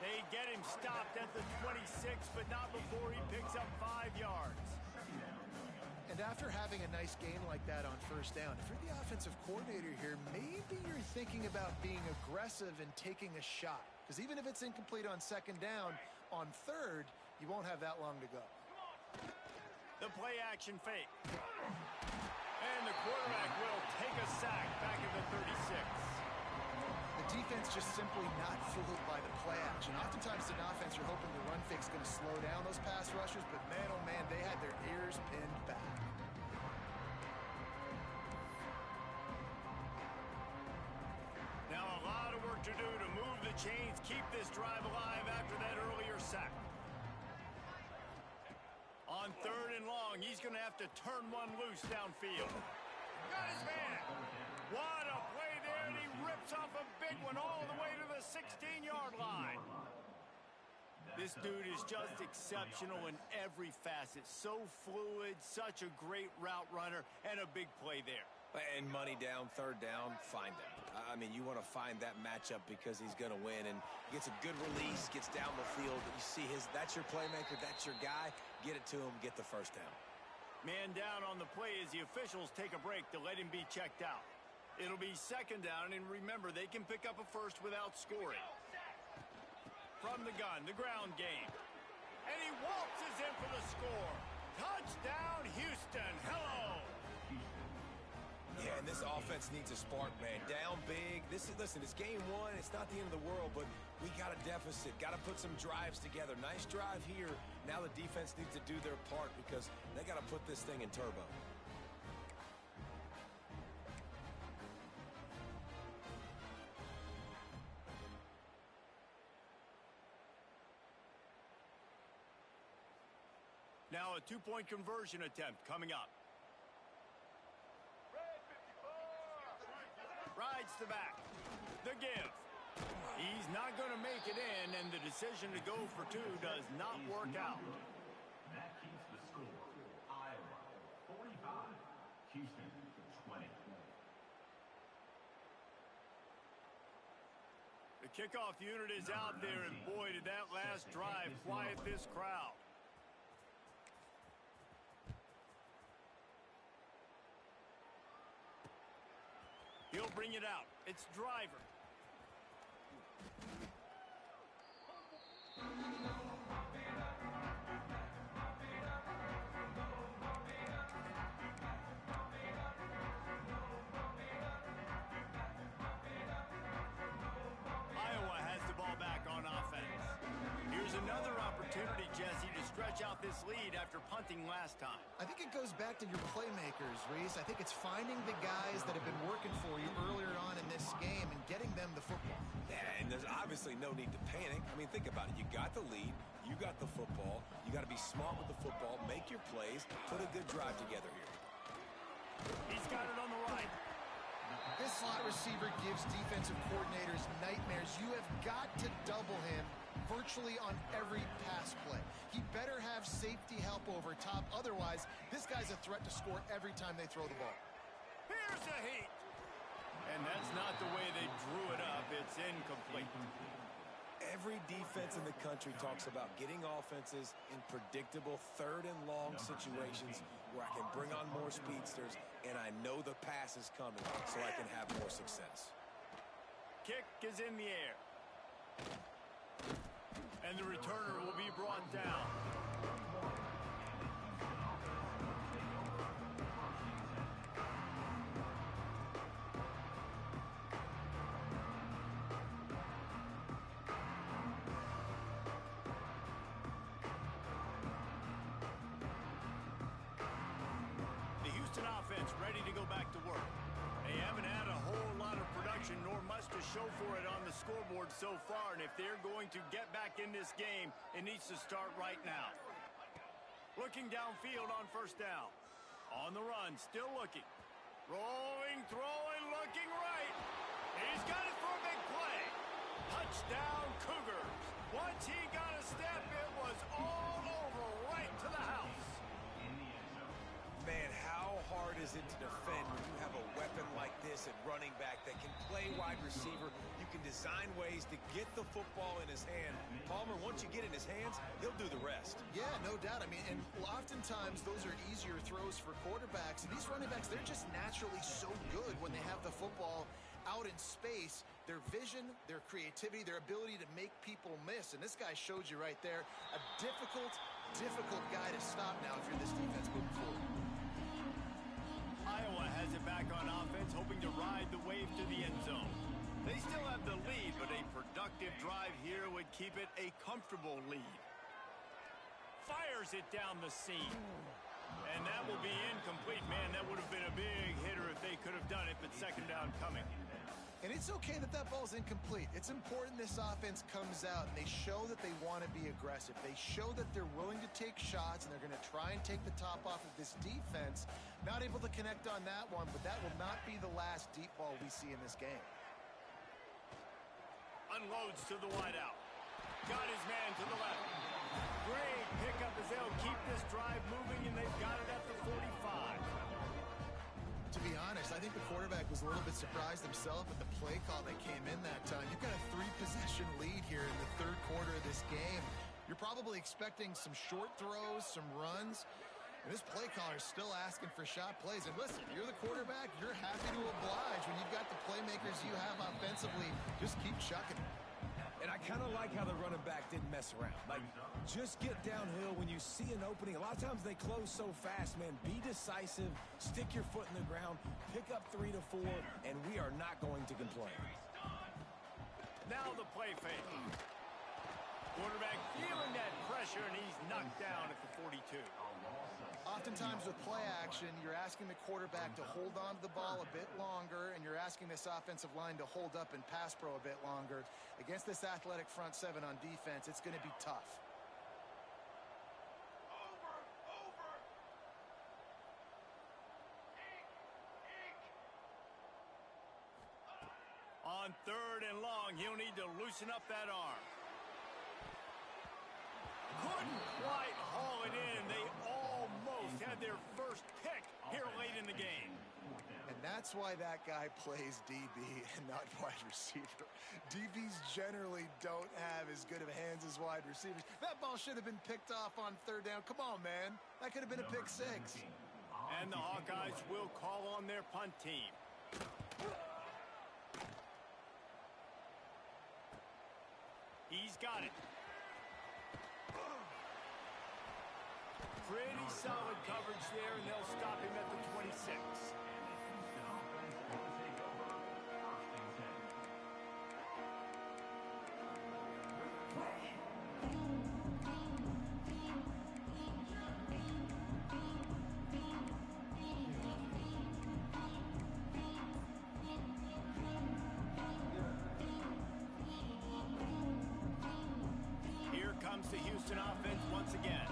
They get him stopped at the 26, but not before he picks up 5 yards. And after having a nice game like that on first down, if you're the offensive coordinator here, maybe you're thinking about being aggressive and taking a shot. Because even if it's incomplete on second down, on third, you won't have that long to go. The play action fake. And the quarterback will take a sack back at the 36. The defense just simply not fooled by the play action. Oftentimes an offense, you're hoping the run fake's going to slow down those pass rushers, but man, oh man, they had their ears pinned back. Now a lot of work to do to move the chains, keep this drive alive after that earlier sack. On third and long, he's going to have to turn one loose downfield. Got his man. What a play there, and he rips off a big one all the way to the 16-yard line. This dude is just exceptional in every facet. So fluid, such a great route runner, and a big play there. And money down, third down, find him. I mean, you want to find that matchup because he's going to win, and gets a good release, gets down the field. You see that's your playmaker, that's your guy. Get it to him, get the first down. Man down on the play as the officials take a break to let him be checked out. It'll be second down, and remember, they can pick up a first without scoring. From the gun, the ground game. And he waltzes in for the score. Touchdown, Houston. Hello. Yeah, and this offense needs a spark, man. Down big. Listen, it's game one. It's not the end of the world, but we got a deficit. Got to put some drives together. Nice drive here. Now the defense needs to do their part because they got to put this thing in turbo. Now a two-point conversion attempt coming up. Rides the back. The give. He's not going to make it in, and the decision to go for two does not work out. That keeps the score. Iowa 45, Houston 20. The kickoff unit is out there, and boy, did that last drive quiet this crowd. He'll bring it out. It's Driver. Iowa has the ball back on offense. Here's another opportunity, Jesse, to stretch out this lead after punting last time. I think it goes back to your playmakers, Reese. I think it's finding the guys that have been working for you earlier on in this game and getting them the football. Yeah, and there's obviously no need to panic. I mean, think about it. You got the lead. You got the football. You got to be smart with the football. Make your plays. Put a good drive together here. He's got it on the right. This slot receiver gives defensive coordinators nightmares. You have got to double him virtually on every pass play. He better have safety help over top. Otherwise, this guy's a threat to score every time they throw the ball. Here's the heat. And that's not the way they drew it up. It's incomplete. Every defense in the country talks about getting offenses in predictable third and long situations where I can bring on more speedsters and I know the pass is coming so I can have more success. Kick is in the air. And the returner will be brought down. The Houston offense ready to go back to work. They haven't had a whole lot of production nor much to show for it on the scoreboard so far, and if they're going to get back in this game, it needs to start right now. Looking downfield on first down. On the run, still looking. Rolling, throwing, looking right. He's got it for a big play. Touchdown, Cougars. Once he got a step, it was all over right to the house. Man, how hard is it to defend when you have a weapon like this at running back that can play wide receiver? You can design ways to get the football in his hand. Palmer, once you get it in his hands, he'll do the rest. Yeah, no doubt. I mean, and oftentimes those are easier throws for quarterbacks. And these running backs, they're just naturally so good when they have the football out in space. Their vision, their creativity, their ability to make people miss. And this guy showed you right there, a difficult guy to stop now if you're this defense moving forward. Iowa has it back on offense, hoping to ride the wave to the end zone. They still have the lead, but a productive drive here would keep it a comfortable lead. Fires it down the seam. And that will be incomplete. Man, that would have been a big hitter if they could have done it, but second down coming. And it's okay that that ball's incomplete. It's important this offense comes out and they show that they want to be aggressive. They show that they're willing to take shots and they're going to try and take the top off of this defense. Not able to connect on that one, but that will not be the last deep ball we see in this game. Unloads to the wideout. Got his man to the left. Great pickup as they'll keep this drive moving, and they've got it at the 45. To be honest, I think the quarterback was a little bit surprised himself at the play call that came in that time. You've got a 3-possession lead here in the third quarter of this game. You're probably expecting some short throws, some runs. And this play caller is still asking for shot plays. And listen, you're the quarterback. You're happy to oblige when you've got the playmakers you have offensively. Just keep chucking it. And I kind of like how the running back didn't mess around. Like, just get downhill when you see an opening. A lot of times they close so fast, man. Be decisive, stick your foot in the ground, pick up 3 to 4, and we are not going to complain. Now the play fake. Quarterback feeling that pressure, and he's knocked down at the 42. Oftentimes with play action, you're asking the quarterback to hold on to the ball a bit longer, and you're asking this offensive line to hold up and pass pro a bit longer. Against this athletic front seven on defense, it's going to be tough. On third and long, he'll need to loosen up that arm. Couldn't quite haul it in. They almost had their first pick here late in the game. And that's why that guy plays DB and not wide receiver. DBs generally don't have as good of hands as wide receivers. That ball should have been picked off on third down. Come on, man. That could have been a pick six. And the Hawkeyes will call on their punt team. He's got it. Pretty solid coverage there, and they'll stop him at the 26. Here comes the Houston offense once again.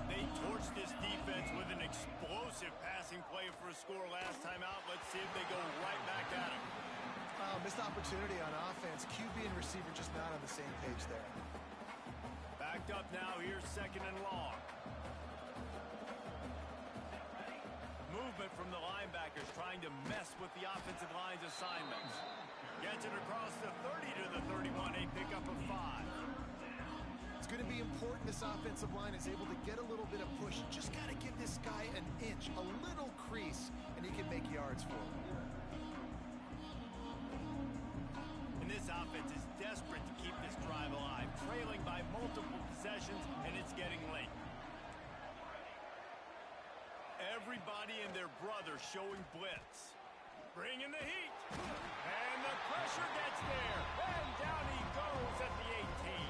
They torched this defense with an explosive passing play for a score last time out. Let's see if they go right back at him. Missed opportunity on offense. QB and receiver just not on the same page there. Backed up now. Here's second and long. Movement from the linebackers trying to mess with the offensive line's assignments. Gets it across the 30 to the 31. A pickup of 5. It's going to be important this offensive line is able to get a little bit of push. Just got to give this guy an inch, a little crease, and he can make yards for him. And this offense is desperate to keep this drive alive, trailing by multiple possessions, and it's getting late. Everybody and their brother showing blitz. Bringing the heat. And the pressure gets there. And down he goes at the 18.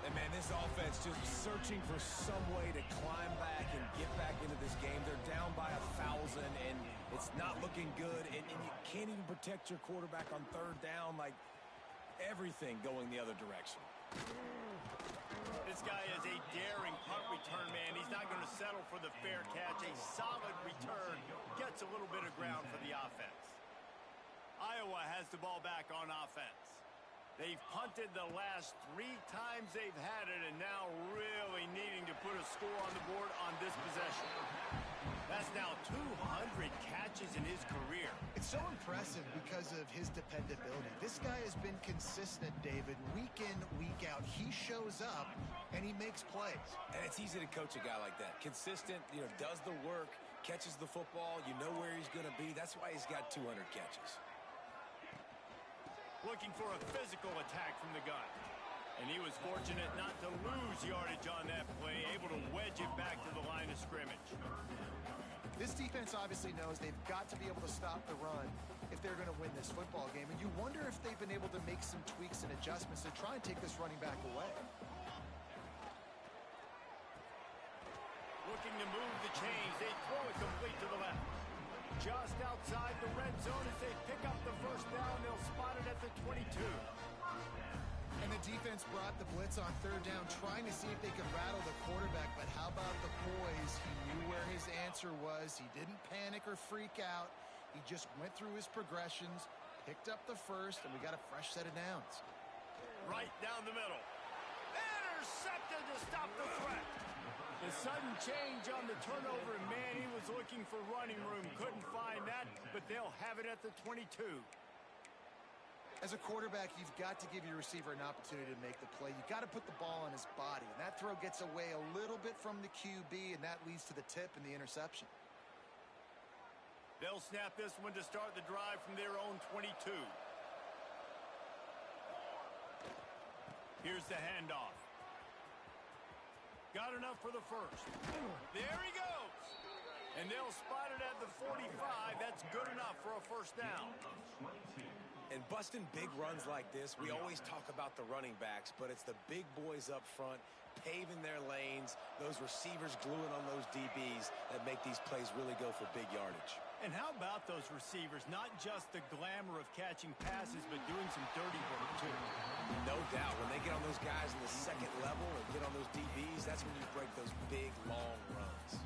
And, man, this offense just searching for some way to climb back and get back into this game. They're down by 1,000, and it's not looking good. And you can't even protect your quarterback on third down. Like, everything going the other direction. This guy is a daring punt return man. He's not going to settle for the fair catch. A solid return gets a little bit of ground for the offense. Iowa has the ball back on offense. They've punted the last 3 times they've had it, and now really needing to put a score on the board on this possession. That's now 200 catches in his career. It's so impressive because of his dependability. This guy has been consistent, David, week in, week out. He shows up, and he makes plays. And it's easy to coach a guy like that. Consistent, does the work, catches the football. You know where he's going to be. That's why he's got 200 catches. Looking for a physical attack from the gun. And he was fortunate not to lose yardage on that play, able to wedge it back to the line of scrimmage. This defense obviously knows they've got to be able to stop the run if they're going to win this football game. And you wonder if they've been able to make some tweaks and adjustments to try and take this running back away. Looking to move the chains. They throw it complete to the left. Just outside the red zone as they pick up the first down. They'll spot it at the 22. And the defense brought the blitz on 3rd down, trying to see if they could rattle the quarterback. But how about the poise? He knew where his answer was. He didn't panic or freak out. He just went through his progressions, picked up the first, and we got a fresh set of downs. Right down the middle. Intercepted to stop the threat. The sudden change on the turnover, and man, he was looking for running room. Couldn't find that, but they'll have it at the 22. As a quarterback, you've got to give your receiver an opportunity to make the play. You've got to put the ball on his body, and that throw gets away a little bit from the QB, and that leads to the tip and the interception. They'll snap this one to start the drive from their own 22. Here's the handoff. Got enough for the first. There he goes. And they'll spot it at the 45. That's good enough for a first down. And busting big runs like this, we always talk about the running backs, but it's the big boys up front paving their lanes, those receivers gluing on those DBs that make these plays really go for big yardage. And how about those receivers? Not just the glamour of catching passes, but doing some dirty work, too. No doubt. When they get on those guys in the second level and get on those DBs, that's when you break those big, long runs.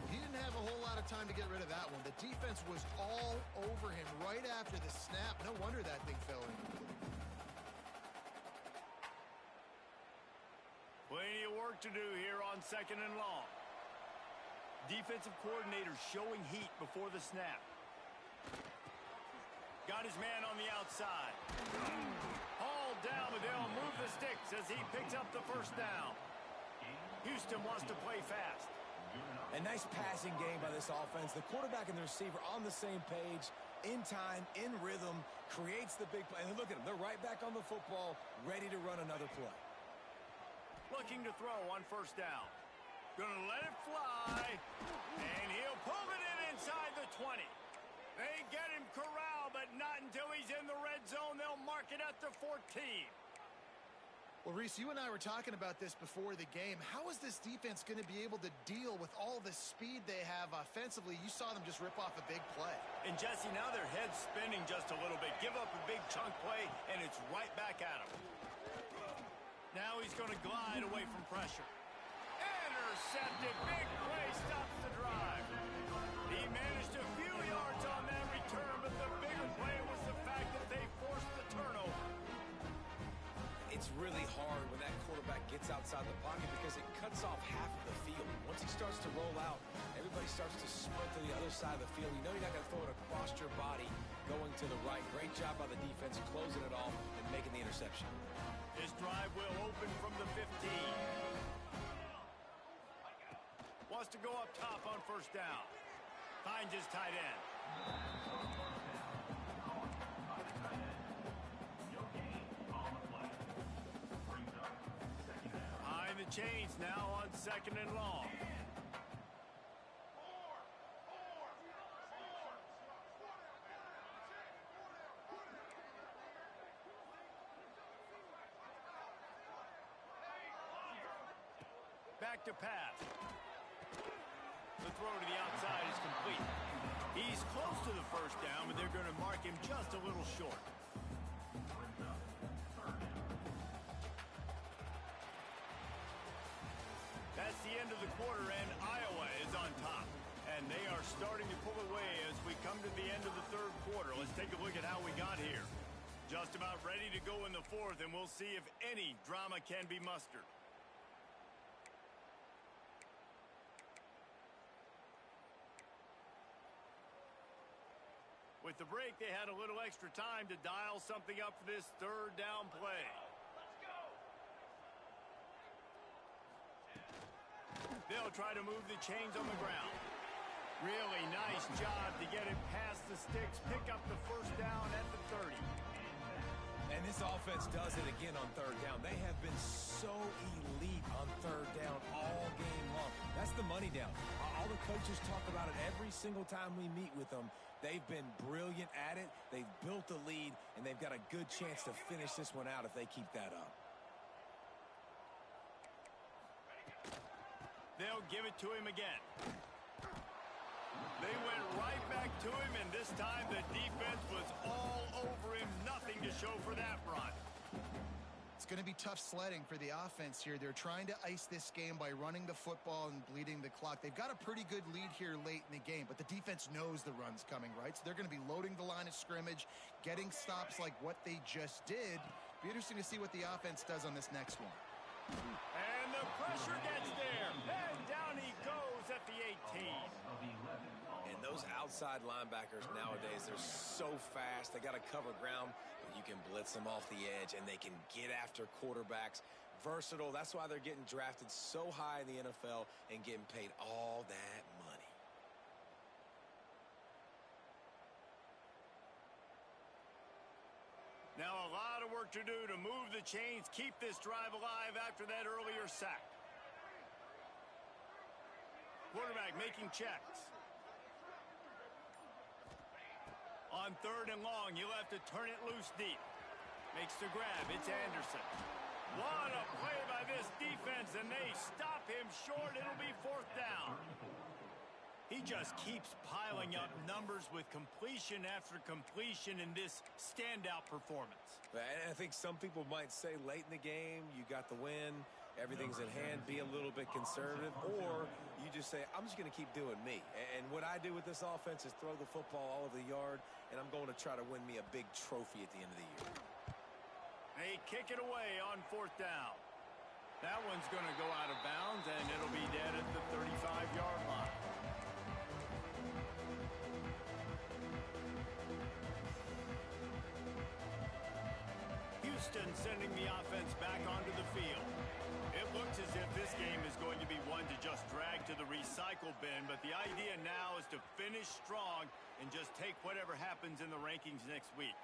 He didn't have a whole lot of time to get rid of that one. The defense was all over him right after the snap. No wonder that thing fell incomplete. Plenty of work to do here on 2nd and long. Defensive coordinator showing heat before the snap. Got his man on the outside. Hauled down, but they'll move the sticks as he picks up the first down. Houston wants to play fast. A nice passing game by this offense. The quarterback and the receiver on the same page, in time, in rhythm, creates the big play. And look at them. They're right back on the football, ready to run another play. Looking to throw on first down. Gonna let it fly, and he'll pull it in inside the 20. They get him corralled, but not until he's in the red zone. They'll mark it at the 14. Well, Reese, you and I were talking about this before the game. How is this defense going to be able to deal with all the speed they have offensively? You saw them just rip off a big play. And, Jesse, now their head's spinning just a little bit. Give up a big chunk play, and it's right back at him. Now he's going to glide away from pressure. Intercepted. Big play stops the drive. He managed a few yards on that return, but the bigger play was the fact that they forced the turnover. It's really hard when that quarterback gets outside the pocket because it cuts off half of the field. Once he starts to roll out, everybody starts to sprint to the other side of the field. You know you're not going to throw it across your body going to the right. Great job by the defense closing it off and making the interception. This drive will open from the 15. Wants to go up top on first down. Finds his tight end. Behind the chains now on 2nd and long. Back to pass. The throw to the outside is complete. He's close to the first down, but they're going to mark him just a little short. the quarter, and Iowa is on top. And they are starting to pull away as we come to the end of the third quarter. Let's take a look at how we got here. Just about ready to go in the fourth, and we'll see if any drama can be mustered. With the break, they had a little extra time to dial something up for this third down play. They'll try to move the chains on the ground. Really nice job to get it past the sticks, pick up the first down at the 30. And this offense does it again on third down. They have been so elite on third down all game long. That's the money down. All the coaches talk about it every single time we meet with them. They've been brilliant at it. They've built a lead, and they've got a good chance to finish this one out if they keep that up. They'll give it to him again. They went right back to him, and this time the defense was all over him. Nothing to show for that run. It's going to be tough sledding for the offense here. They're trying to ice this game by running the football and bleeding the clock. They've got a pretty good lead here late in the game, but the defense knows the run's coming, right? So they're going to be loading the line of scrimmage, getting stops like what they just did. Be interesting to see what the offense does on this next one. And the pressure gets there. And down he goes at the 18. And those outside linebackers nowadays, they're so fast. They got to cover ground, but you can blitz them off the edge, and they can get after quarterbacks. Versatile. That's why they're getting drafted so high in the NFL and getting paid all that money. Now a lot of work to do to move the chains, keep this drive alive after that earlier sack. Quarterback making checks. On third and long, you'll have to turn it loose deep. Makes the grab. It's Anderson. What a play by this defense, and they stop him short. It'll be fourth down. He just keeps piling up numbers with completion after completion in this standout performance. And I think some people might say late in the game, you got the win, everything's in hand, be a little bit conservative, or you just say, I'm just going to keep doing me. And what I do with this offense is throw the football all over the yard, and I'm going to try to win me a big trophy at the end of the year. They kick it away on fourth down. That one's going to go out of bounds, and it'll be dead at the 35-yard line. Houston sending the offense back onto the field. It looks as if this game is going to be one to just drag to the recycle bin, but the idea now is to finish strong and just take whatever happens in the rankings next week.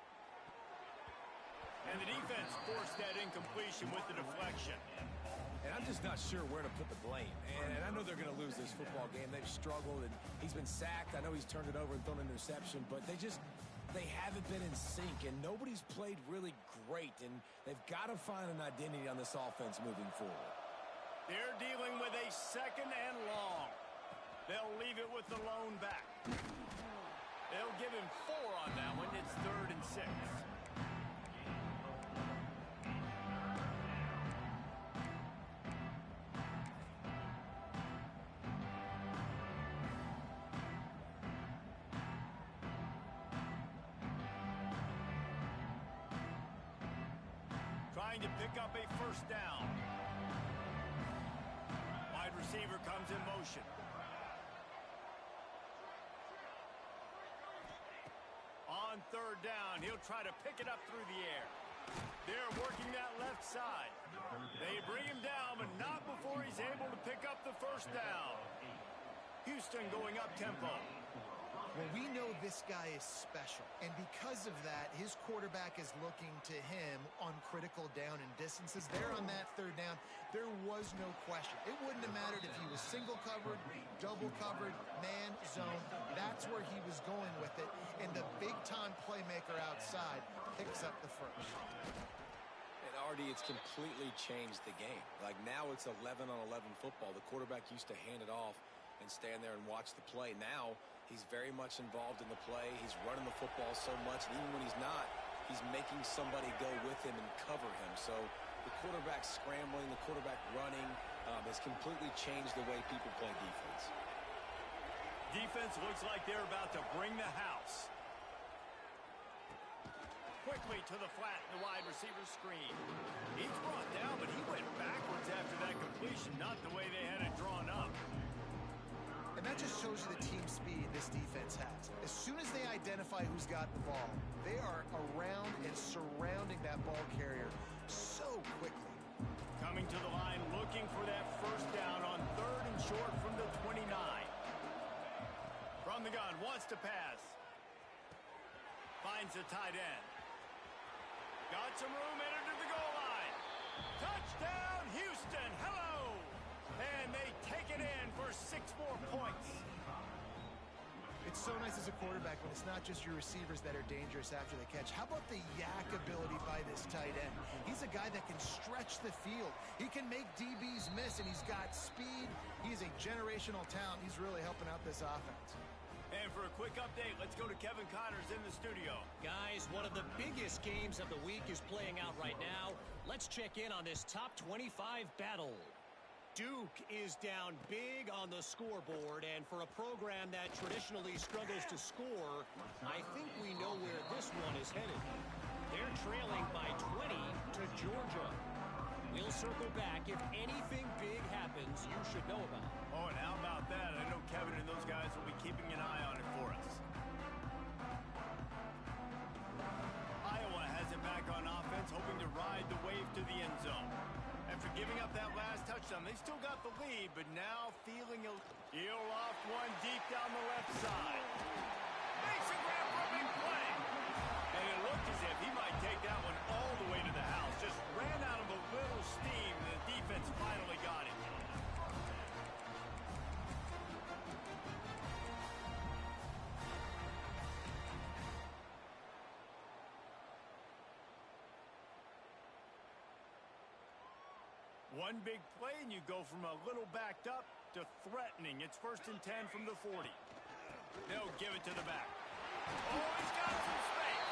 And the defense forced that incompletion with the deflection. And I'm just not sure where to put the blame. And I know they're going to lose this football game. They've struggled, and he's been sacked. I know he's turned it over and thrown an interception, but they haven't been in sync, and nobody's played really great, and they've got to find an identity on this offense moving forward. They're dealing with a second and long. They'll leave it with the lone back. They'll give him 4 on that one. It's 3rd and 6. Trying to pick up a first down. Wide receiver comes in motion. On third down, he'll try to pick it up through the air. They're working that left side. They bring him down, but not before he's able to pick up the first down. Houston going up tempo. Well, we know this guy is special, and because of that, his quarterback is looking to him on critical down and distances. There on that third down, there was no question. It wouldn't have mattered if he was single covered, double covered, man, zone. That's where he was going with it, and the big-time playmaker outside picks up the first. And Artie, it's completely changed the game. Like now it's 11-on-11 football. The quarterback used to hand it off and stand there and watch the play. Now he's very much involved in the play. He's running the football so much, and even when he's not, he's making somebody go with him and cover him. So the quarterback scrambling, the quarterback running, has completely changed the way people play defense. Defense looks like they're about to bring the house. Quickly to the flat in the wide receiver screen. He's brought down, but he went backwards after that completion, not the way they had it drawn up. And that just shows you the team speed this defense has. As soon as they identify who's got the ball, they are around and surrounding that ball carrier so quickly. Coming to the line, looking for that first down on 3rd and short from the 29. From the gun, wants to pass. Finds the tight end. Got some room, entered to the goal line. Touchdown, Houston, hello! And they take it in for 6 more points. It's so nice as a quarterback when it's not just your receivers that are dangerous after the catch. How about the yak ability by this tight end? He's a guy that can stretch the field. He can make DBs miss, and he's got speed. He's a generational talent. He's really helping out this offense. And for a quick update, let's go to Kevin Connors in the studio. Guys, one of the biggest games of the week is playing out right now. Let's check in on this top 25 battle. Duke is down big on the scoreboard, and for a program that traditionally struggles to score, I think we know where this one is headed. They're trailing by 20 to Georgia. We'll circle back if anything big happens you should know about. Oh, and how about that? I know Kevin and those guys will be keeping an eye on it for us. Iowa has it back on offense, hoping to ride the wave to the end zone. After giving up that last touchdown, they still got the lead, but now feeling a heel off one deep down the left side. Makes a grab for a big play. And it looked as if he might take that one all the way to the house. Just ran out of a little steam. The defense finally got it. One big play, and you go from a little backed up to threatening. It's 1st and 10 from the 40. They'll give it to the back. Oh, he's got some space.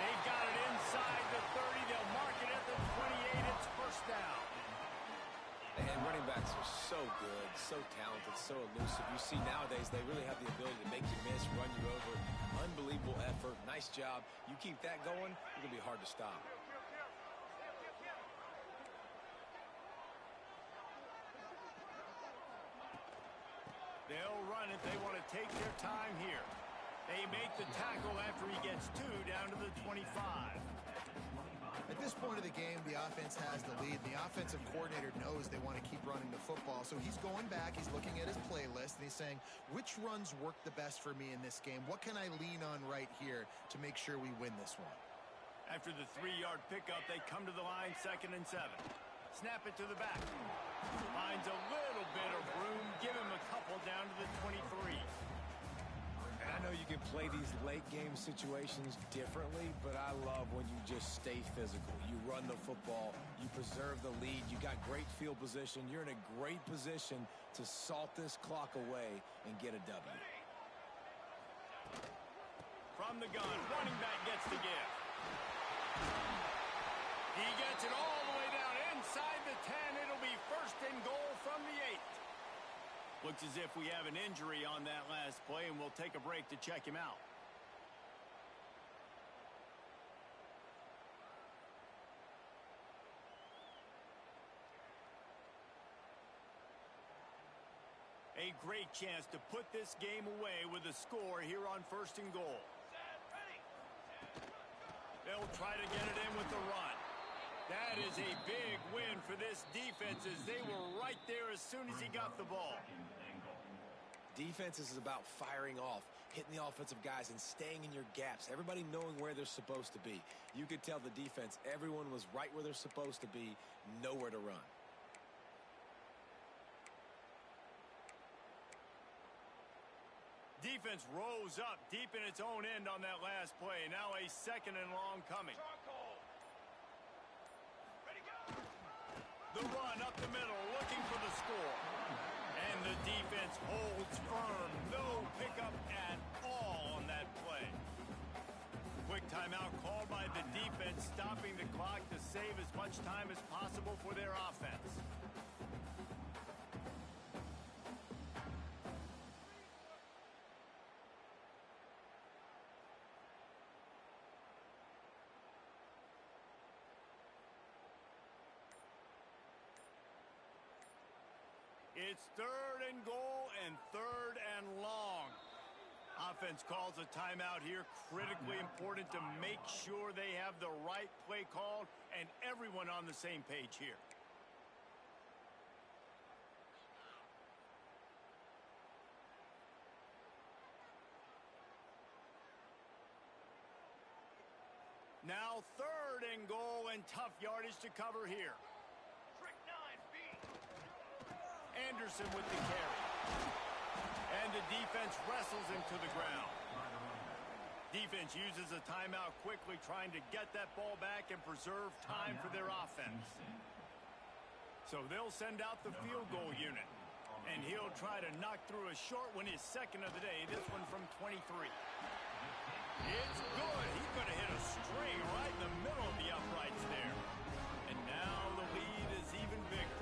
They've got it inside the 30. They'll mark it at the 28. It's 1st down. And running backs are so good, so talented, so elusive. You see nowadays they really have the ability to make you miss, run you over. Unbelievable effort. Nice job. You keep that going, it's going to be hard to stop. They'll run it. They want to take their time here. They make the tackle after he gets 2 down to the 25. At this point of the game, the offense has the lead. The offensive coordinator knows they want to keep running the football. So he's going back, he's looking at his playlist, and he's saying, which runs work the best for me in this game? What can I lean on right here to make sure we win this one? After the 3-yard pickup, they come to the line, 2nd and 7. Snap it to the back. Finds a little bit of room. Give him a couple down to the 23. And I know you can play these late game situations differently, but I love when you just stay physical. You run the football, you preserve the lead, you got great field position, you're in a great position to salt this clock away and get a W. From the gun, running back gets the give. He gets it all the way down inside the 10. It'll be 1st and goal from the 8. Looks as if we have an injury on that last play, and we'll take a break to check him out. A great chance to put this game away with a score here on 1st and goal. They'll try to get it in with the run. That is a big win for this defense as they were right there as soon as he got the ball. Defense is about firing off, hitting the offensive guys and staying in your gaps. Everybody knowing where they're supposed to be. You could tell the defense, everyone was right where they're supposed to be, nowhere to run. Defense rose up deep in its own end on that last play. Now a 2nd and long coming. The run up the middle, looking for the score. And the defense holds firm. No pickup at all on that play. Quick timeout called by the defense, stopping the clock to save as much time as possible for their offense. It's 3rd and goal and 3rd and long. Offense calls a timeout here. Critically important to make sure they have the right play called and everyone on the same page here. Now 3rd and goal and tough yardage to cover here. Anderson with the carry. And the defense wrestles him to the ground. Defense uses a timeout quickly, trying to get that ball back and preserve time for their offense. So they'll send out the field goal unit. And he'll try to knock through a short one, his second of the day, this one from 23. It's good. He could have hit a string right in the middle of the uprights there. And now the lead is even bigger.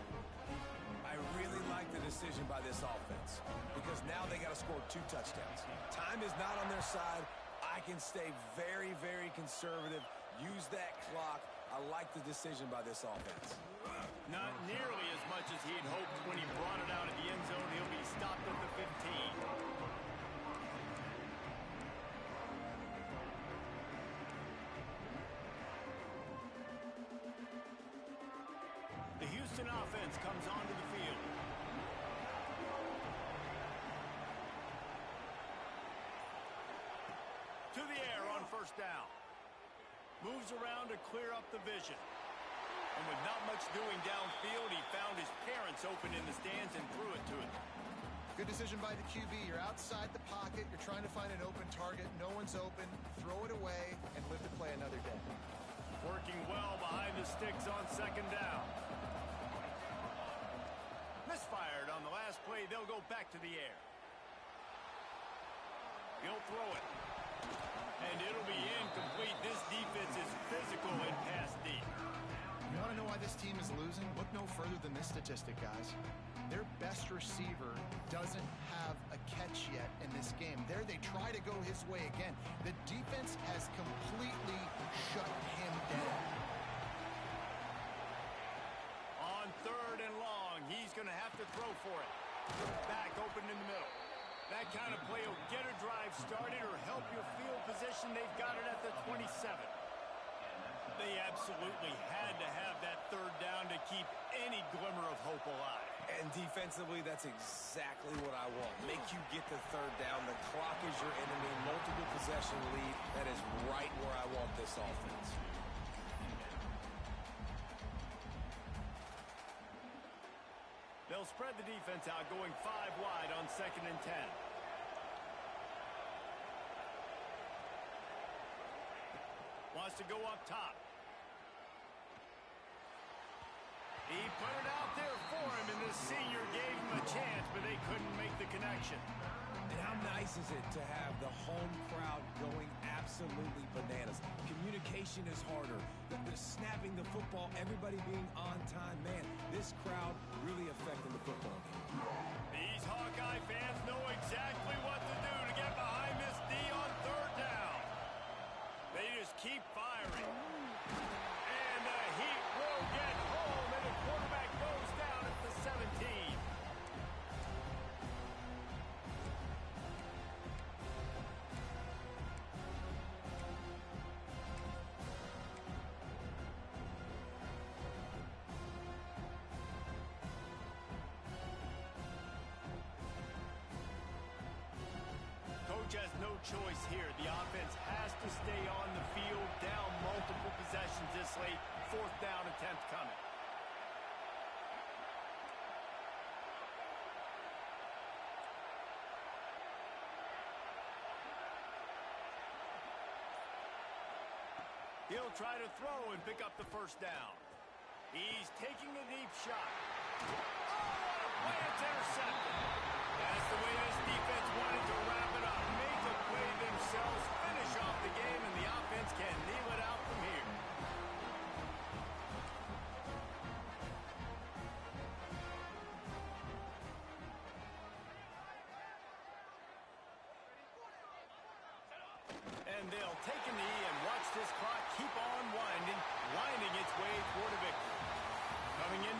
I really like the decision by this offense because now they got to score 2 touchdowns. Time is not on their side. I can stay very, very conservative. Use that clock. I like the decision by this offense. Not nearly as much as he'd hoped when he brought it out of the end zone. He'll be stopped at the 15. The Houston offense comes onto the field. To the air on 1st down. Moves around to clear up the vision. And with not much doing downfield, he found his parents open in the stands and threw it to him. Good decision by the QB. You're outside the pocket. You're trying to find an open target. No one's open. Throw it away and live to play another day. Working well behind the sticks on 2nd down. Misfired on the last play. They'll go back to the air. He'll throw it. And it'll be incomplete. This defense is physical and pass deep. You want to know why this team is losing? Look no further than this statistic, guys. Their best receiver doesn't have a catch yet in this game. There they try to go his way again. The defense has completely shut him down. On 3rd and long, he's going to have to throw for it. Back open in the middle. That kind of play will get a drive started or help your field position. They've got it at the 27. They absolutely had to have that 3rd down to keep any glimmer of hope alive. And defensively, that's exactly what I want. Make you get the 3rd down. The clock is your enemy. Multiple possession lead. That is right where I want this offense. They'll spread the defense out, going 5 wide on 2nd and 10. Wants to go up top. He put it out there for him, and the senior gave him a chance, but they couldn't make the connection. And how nice is it to have the home crowd going absolutely bananas? Communication is harder. The snapping the football, everybody being on time. Man, this crowd really affecting the football game. These Hawkeye fans know exactly what to do to get behind this D on 3rd down. They just keep firing. And the Heat will get home, and the quarterback goes down at the 17. Coach has no choice here. The offense has to stay on the field, down multiple possessions this late. 4th down attempt coming. He'll try to throw and pick up the 1st down. He's taking a deep shot. Oh, what a play! It's intercepted. That's the way this defense wanted to wrap it up. Make a play themselves, finish off the game, and the offense can kneel it out from here. And they'll take a knee and watch this clock keep on winding its way toward a victory. Coming in